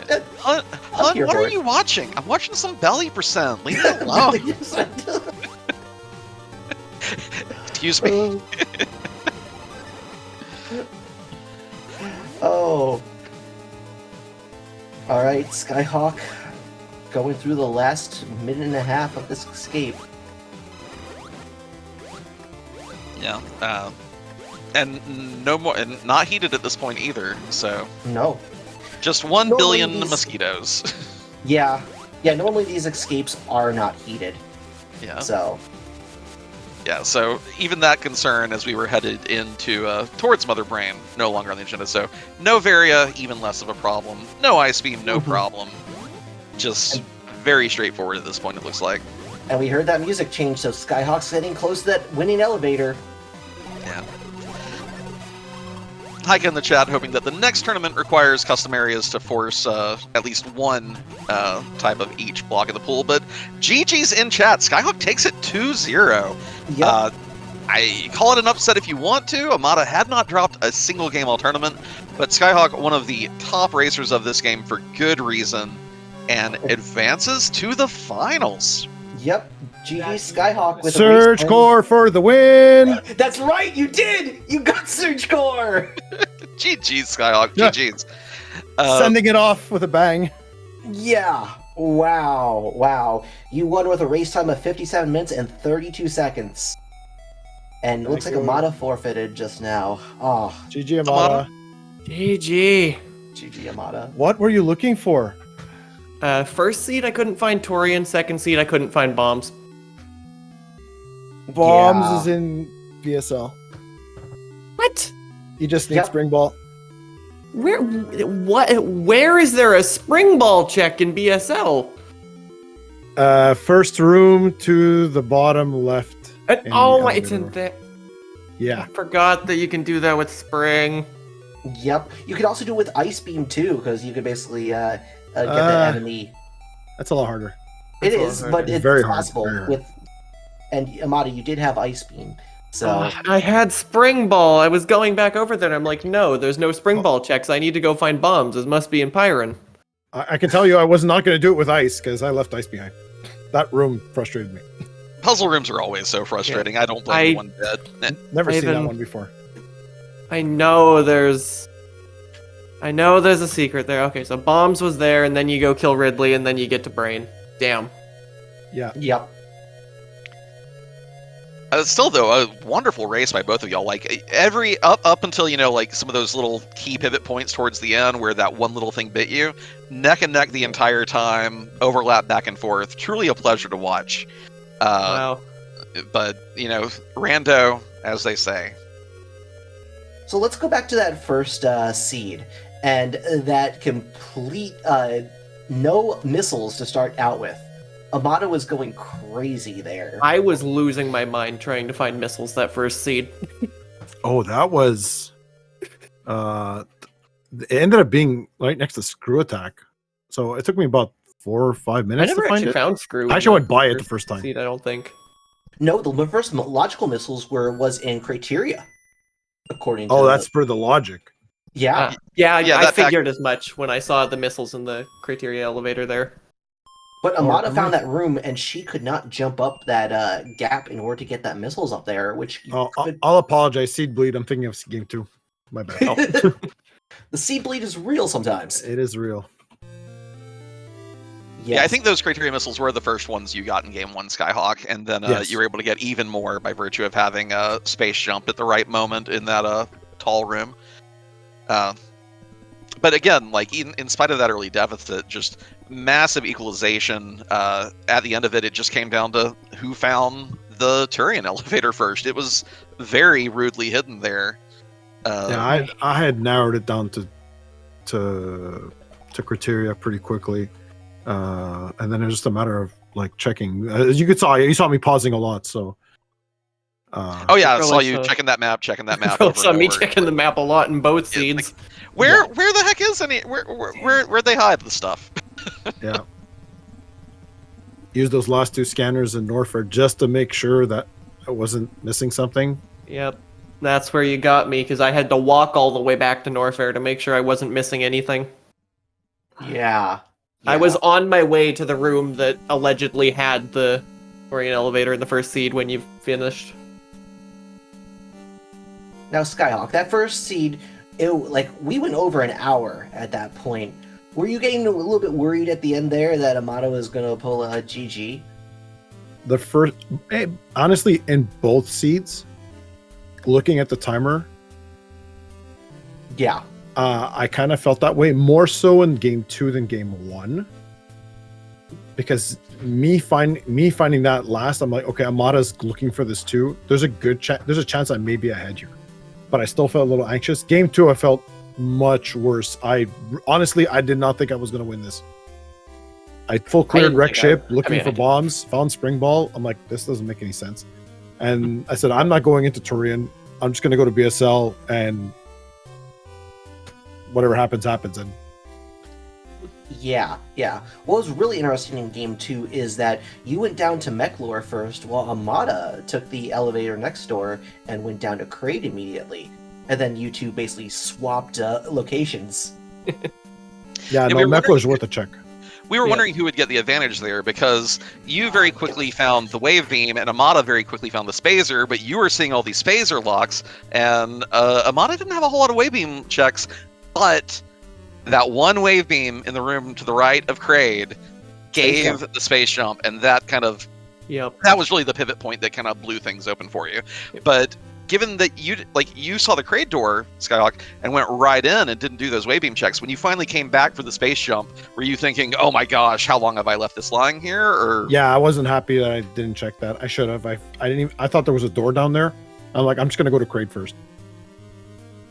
Yeah. Hun, what are you watching? I'm watching some belly percent. Leave it alone. Excuse me. Oh. Alright, Skyhawk going through the last minute and a half of this escape. Yeah. And no more, and not heated at this point either. So No. just 1 Normally billion these- mosquitoes. Yeah. Yeah, normally these escapes are not heated. Yeah. So, Yeah. So even that concern as we were headed into towards Mother Brain no longer on the agenda. So no Varia, even less of a problem. No Ice Beam, no problem. Just very straightforward at this point. It looks like. and we heard that music change, so Skyhawk's getting close to that winning elevator. Yeah. Heike in the chat hoping that the next tournament requires custom areas to force at least one type of each block of the pool, but GG's in chat. Skyhawk takes it 2-0. Yep. I call it an upset if you want to. Amada had not dropped a single game all tournament, but Skyhawk, one of the top racers of this game for good reason, and advances to the finals. Yep. GG Skyhawk with Surge a race Core for the win! That's right, you did! You got Surge Core! GG's Skyhawk, Yeah. GG's. Sending it off with a bang. Yeah. Wow. Wow. You won with a race time of 57 minutes and 32 seconds. And it looks like Thank you. Amada forfeited just now. Oh, GG Amada. GG. GG Amada. What were you looking for? First seed, I couldn't find Torian. Second seed, I couldn't find bombs. Bombs Yeah. is in VSL. What? You just need Yep. Spring Ball. Where? What? Where is there a spring ball check in BSL? First room to the bottom left. in the Oh, it's elevator in room. there. Yeah. I forgot that you can do that with spring. Yep. You could also do it with Ice Beam too, because you could basically get the enemy. That's a lot harder. It That's a lot is, harder. but it's Very hard, possible very hard. with. And Amada, you did have Ice Beam, So I had spring ball. I was going back over there and I'm like, no, there's no spring ball checks. I need to go find bombs. It must be in Pyron. I can tell you I was not going to do it with ice because I left ice behind. That room frustrated me. Puzzle rooms are always so frustrating. I don't blame you one bit. Never seen that even- one before. I know there's a secret there. Okay, so bombs was there, and then you go kill Ridley, and then you get to Brain. Damn. Yeah. yep. Still, though, a wonderful race by both of y'all. Like every up until like some of those little key pivot points towards the end where that one little thing bit you, neck and neck the entire time, overlap back and forth. Truly a pleasure to watch. Wow. But rando, as they say. So let's go back to that first seed and that complete no missiles to start out with. Amada was going crazy there. I was losing my mind trying to find missiles that first seed. Oh, that was. It ended up being right next to Screw Attack, so it took me about 4 or 5 I minutes never to find actually it. found Screw. I actually went by it the first time. Seed, I don't think. No, the first logical missiles was in Criteria, according to. Oh, that's for the logic. yeah. Yeah, Yeah, I that fact- figured as much when I saw the missiles in the criteria elevator there. But Amada Or- found that room, and she could not jump up that gap in order to get that missiles up there, which could... I'll apologize. Seed Bleed. I'm thinking of Game 2. My bad. The seed bleed is real sometimes. It is real. Yeah, I think those criteria missiles were the first ones you got in Game 1 Skyhawk, and then Yes. you were able to get even more by virtue of having a space jump at the right moment in that tall room. But again, like in spite of that early deficit, just massive equalization. At the end of it, it just came down to who found the Turian elevator first. It was very rudely hidden there. Yeah, I had narrowed it down to criteria pretty quickly, and then it was just a matter of like checking. As you saw me pausing a lot. So. Oh yeah, I saw Probably you so. checking that map. Probably saw me checking the map a lot in both Yeah, seeds. Where the heck is where'd they hide the stuff? Yeah. Use those last 2 scanners in Norfolk just to make sure that I wasn't missing something. Yep. That's where you got me, because I had to walk all the way back to Norfair to make sure I wasn't missing anything. Yeah. I was on my way to the room that allegedly had the Orient elevator in the first seed when you finished. Now, Skyhawk, that first seed, we went over an hour at that point. Were you getting a little bit worried at the end there that Amada was going to pull a GG? The first, honestly, in both seeds, looking at the timer, Yeah. I kind of felt that way more so in Game 2 than Game 1. Because me finding that last, I'm like, okay, Amada's looking for this too. There's a chance I may be ahead here, but I still felt a little anxious. Game 2, I felt much worse. Honestly, I did not think I was going to win this. I full cleared didn't wreck think ship, I looking mean, for I did. bombs, found spring ball. I'm like, this doesn't make any sense. And I said, I'm not going into Turian. I'm just going to go to BSL, and whatever happens. And Yeah. What was really interesting in Game 2 is that you went down to Mechlor first, while Amada took the elevator next door and went down to Crate immediately. And then you two basically swapped locations. yeah, no, we were Mechlor's worth a check. We were Yeah. wondering who would get the advantage there because you very quickly found the wave beam and Amada very quickly found the spazer, but you were seeing all these spazer locks, and Amada didn't have a whole lot of wave beam checks, but that one wave beam in the room to the right of Kraid gave the space jump, and that Yep. that was really the pivot point that kind of blew things open for you. But given that you saw the Kraid door, Skyhawk, and went right in and didn't do those wave beam checks, when you finally came back for the space jump, were you thinking, "Oh my gosh, how long have I left this lying here?" Or Yeah, I wasn't happy that I didn't check that. I should have. I didn't even. I thought there was a door down there. I'm like, I'm just gonna go to Kraid first,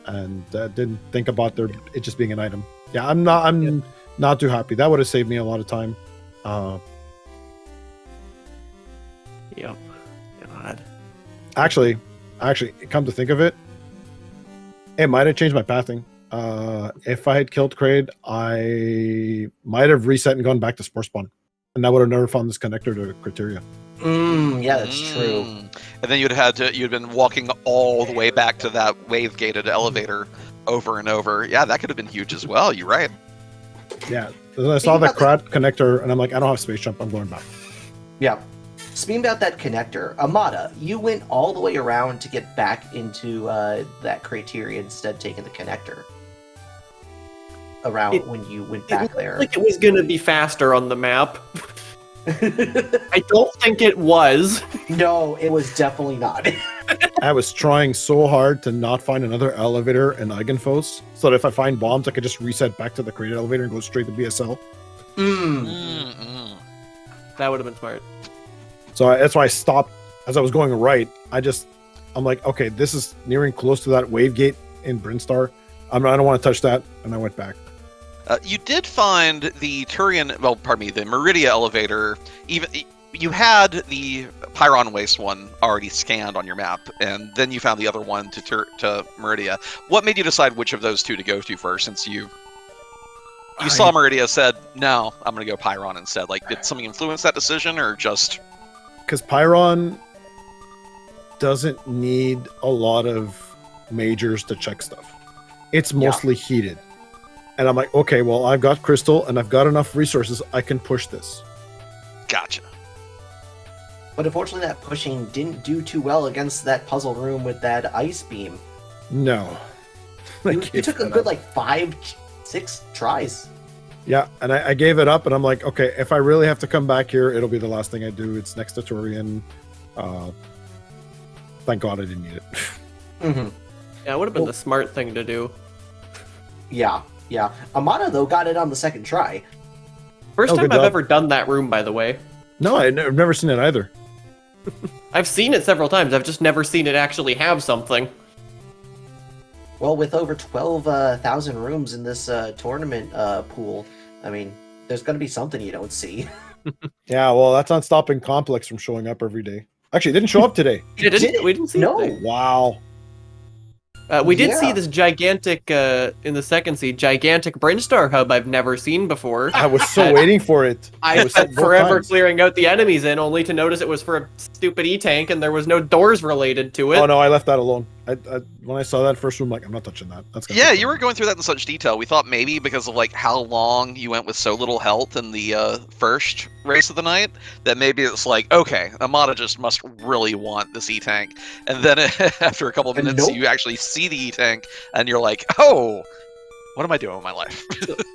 and didn't think about it just being an item. Yeah, I'm not too happy. That would have saved me a lot of time. Yep. God. Actually, come to think of it, it might have changed my pathing. If I had killed Kraid, I might have reset and gone back to Spore Spawn, and I would have never found this connector to Criteria. Yeah, that's true. And then you'd been walking all the way back to that wave gated elevator over and over. Yeah, that could have been huge as well. You're right. Yeah. Then I saw the connector, and I'm like, I don't have space jump. I'm going back. Yeah. Speaking about that connector, Amada, you went all the way around to get back into that criteria instead of taking the connector. Around when you went back there. Like it was going to be faster on the map. I don't think it was. No, it was definitely not. I was trying so hard to not find another elevator in Eigenfoss, so that if I find bombs, I could just reset back to the created elevator and go straight to BSL. That would have been smart. So that's why I stopped as I was going right. I'm like, okay, this is nearing close to that wave gate in Brinstar. I don't want to touch that, and I went back. You did find the the Meridia elevator. Even you had the Pyron Waste one already scanned on your map, and then you found the other one to Meridia. What made you decide which of those two to go to first? Since you saw Meridia, said no, I'm going to go Pyron instead. Like, did something influence that decision, or just because Pyron doesn't need a lot of majors to check stuff. It's mostly heated. And I'm like, okay, well, I've got Crystal, and I've got enough resources, I can push this. Gotcha. But unfortunately, that pushing didn't do too well against that puzzle room with that ice beam. No. You took a good, 5-6 tries. Yeah, and I gave it up, and I'm like, okay, if I really have to come back here, it'll be the last thing I do. It's next to Turian. Thank God I didn't need it. Mm-hmm. Yeah, it would have been the smart thing to do. Yeah. Amada, though, got it on the second try. First time good I've job. ever done that room, by the way. No, I've never seen it either. I've seen it several times. I've just never seen it actually have something. Well, with over 12,000 rooms in this tournament pool, I mean, there's going to be something you don't see. Yeah, well, that's not stopping Complex from showing up every day. Actually, it didn't show up today. We didn't see No. it. Wow. We did see this gigantic, in the second seed, gigantic Brinstar hub I've never seen before. I was so waiting for it. I was spent both forever times. clearing out the enemies in, only to notice it was for a stupid E-tank and there was no doors related to it. Oh no, I left that alone. When I saw that first room, I'm not touching that. That's Yeah, you were going through that in such detail. We thought maybe because of how long you went with so little health in the first race of the night, that maybe it's okay, Amada just must really want this E-tank. And then after a couple of minutes, Nope. you actually see the E-tank, and you're like, oh, what am I doing with my life?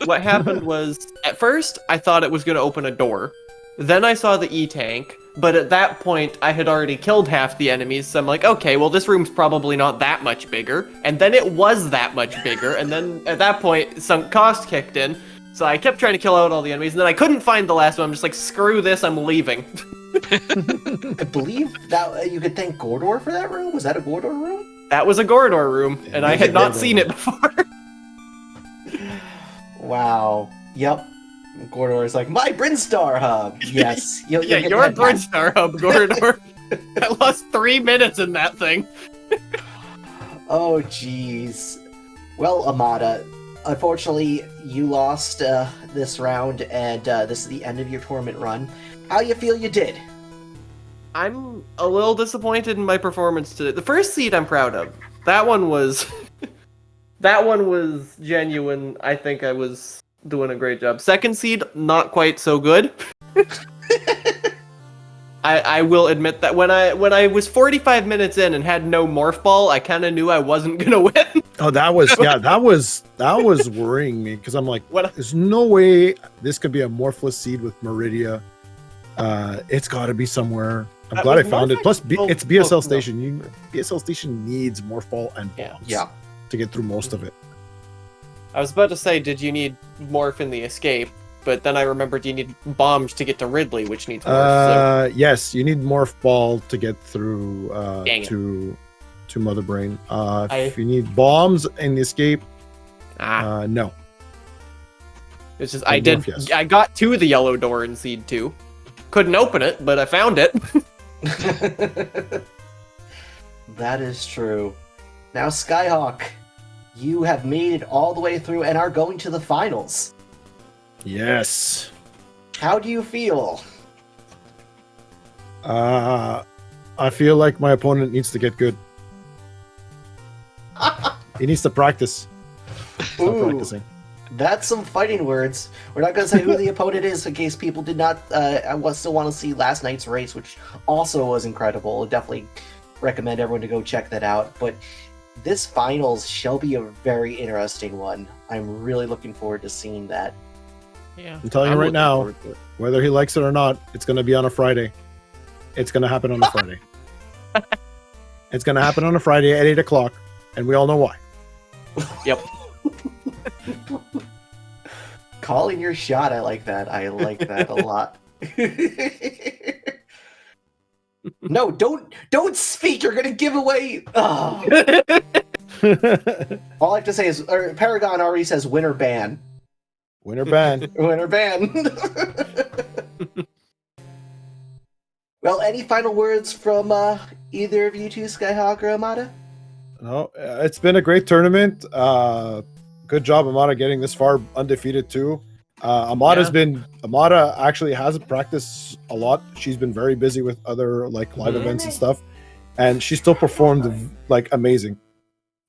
What happened was, at first, I thought it was going to open a door. Then I saw the E-tank, but at that point, I had already killed half the enemies, so I'm like, okay, well, this room's probably not that much bigger. And then it was that much bigger, and then at that point, sunk cost kicked in, so I kept trying to kill out all the enemies, and then I couldn't find the last one. I'm just like, screw this, I'm leaving. I believe that you could thank Gordor for that room. Was that a Gordor room? That was a Gordor room, and I had not seen it before. Wow. Yep. Gordor is like, my Brinstar hub. Yes. You'll Yeah, get your that back. Brinstar hub, Gordor. I lost 3 minutes in that thing. Oh, jeez. Well, Amada, unfortunately, you lost this round, and this is the end of your tournament run. How you feel you did? I'm a little disappointed in my performance today. The first seed I'm proud of. That one was... that one was genuine. I think I was doing a great job. Second seed, not quite so good. I will admit that when I was 45 minutes in and had no morph ball, I kind of knew I wasn't gonna win. Oh, that was worrying me because I'm like, What? there's no way this could be a morphless seed with Meridia. It's got to be somewhere. I'm glad I found it. Plus, it's BSL Station. BSL Station needs morph ball and bombs to get through most of it. I was about to say, did you need morph in the escape? But then I remembered you need bombs to get to Ridley, which needs morph. Yes, you need morph ball to get through Dang it. to Mother Brain. If you need bombs in the escape, no. It's just And morph, yes. I got to the yellow door in Seed 2. Couldn't open it, but I found it. That is true. Now, Skyhawk, you have made it all the way through and are going to the finals. Yes. How do you feel? I feel like my opponent needs to get good. He needs to practice. Stop Ooh. practicing. That's some fighting words. We're not going to say who the opponent is in case people did not still want to see last night's race, which also was incredible. Definitely recommend everyone to go check that out. But this finals shall be a very interesting one. I'm really looking forward to seeing that. Yeah. I'm telling you right now, whether he likes it or not, it's going to be on a Friday. It's going to happen on a Friday. It's going to happen on a Friday at 8 o'clock, and we all know why. Yep. Calling your shot, I like that. I like that a lot. No, don't speak. You're gonna give away. Oh. All I have to say is, Paragon already says winner ban. Winner ban. Winner ban. Well, any final words from either of you two, Skyhawk or Amada? No, it's been a great tournament. Good job, Amada, getting this far undefeated too. Amada actually hasn't practiced a lot. She's been very busy with other like live events and stuff, and she still performed like amazing.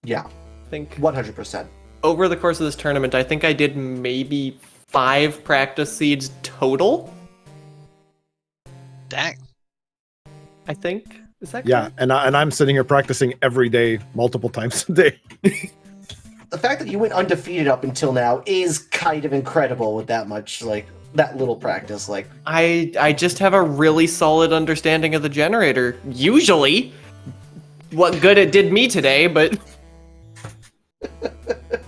Yeah, I think 100%. over the course of this tournament, I think I did maybe 5 practice seeds total. Dang. I think. Is that Yeah, correct? and I'm sitting here practicing every day, multiple times a day. The fact that you went undefeated up until now is kind of incredible with that much, like, that little practice. Like, I just have a really solid understanding of the generator. Usually, what good it did me today, but look,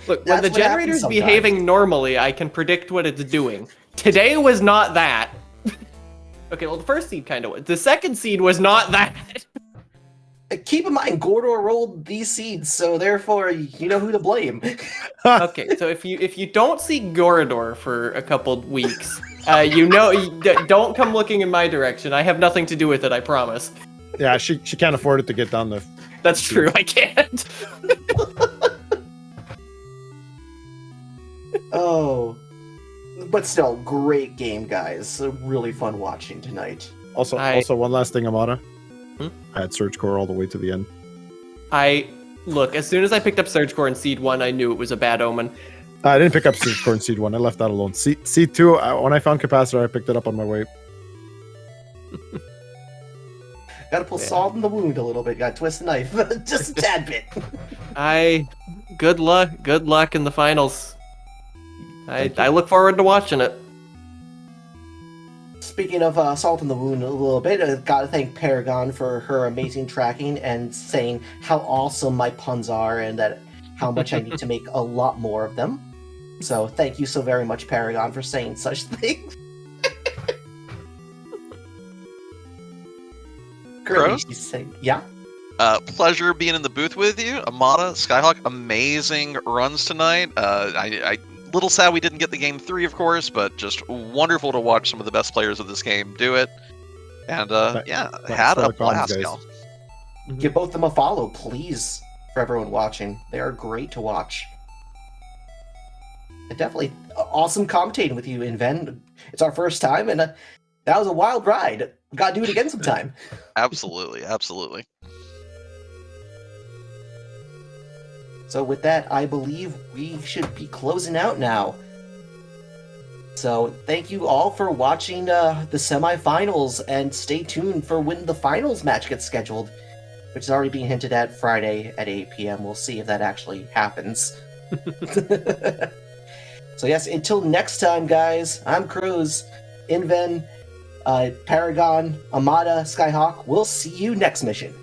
when That's the what happens generator's sometimes. behaving normally, I can predict what it's doing. Today was not that. Okay, well, the first seed kind of was. The second seed was not that. keep in mind, Gordor rolled these seeds, so therefore, you know who to blame. Okay, so if you don't see Gorador for a couple weeks, don't come looking in my direction. I have nothing to do with it, I promise. Yeah, she can't afford it to get down the. That's true, I can't. Oh. But still, great game, guys. So really fun watching tonight. Also, one last thing, Amada. I had Surge Core all the way to the end. Look, as soon as I picked up Surge Core in Seed 1, I knew it was a bad omen. I didn't pick up Surge Core in Seed 1. I left that alone. Seed 2, when I found Capacitor, I picked it up on my way. Gotta pull salt in the wound a little bit. Gotta twist the knife. Just a tad bit. Good luck in the finals. I look forward to watching it. Speaking of salt in the wound a little bit, I gotta thank Paragon for her amazing tracking and saying how awesome my puns are and that how much I need to make a lot more of them. So thank you so very much, Paragon, for saying such things. Gross? Yeah? Pleasure being in the booth with you. Amada, Skyhawk, amazing runs tonight. I little sad we didn't get the game 3, of course, but just wonderful to watch some of the best players of this game do it. And had a blast, y'all. Give both of them a follow, please, for everyone watching. They are great to watch. And definitely awesome commentating with you, Inven. It's our first time, and that was a wild ride. Gotta do it again sometime. Absolutely, absolutely. So with that, I believe we should be closing out now. So thank you all for watching the semifinals, and stay tuned for when the finals match gets scheduled, which is already being hinted at Friday at 8 p.m. We'll see if that actually happens. So yes, until next time, guys, I'm Cruz, Inven, Paragon, Amada, Skyhawk. We'll see you next mission.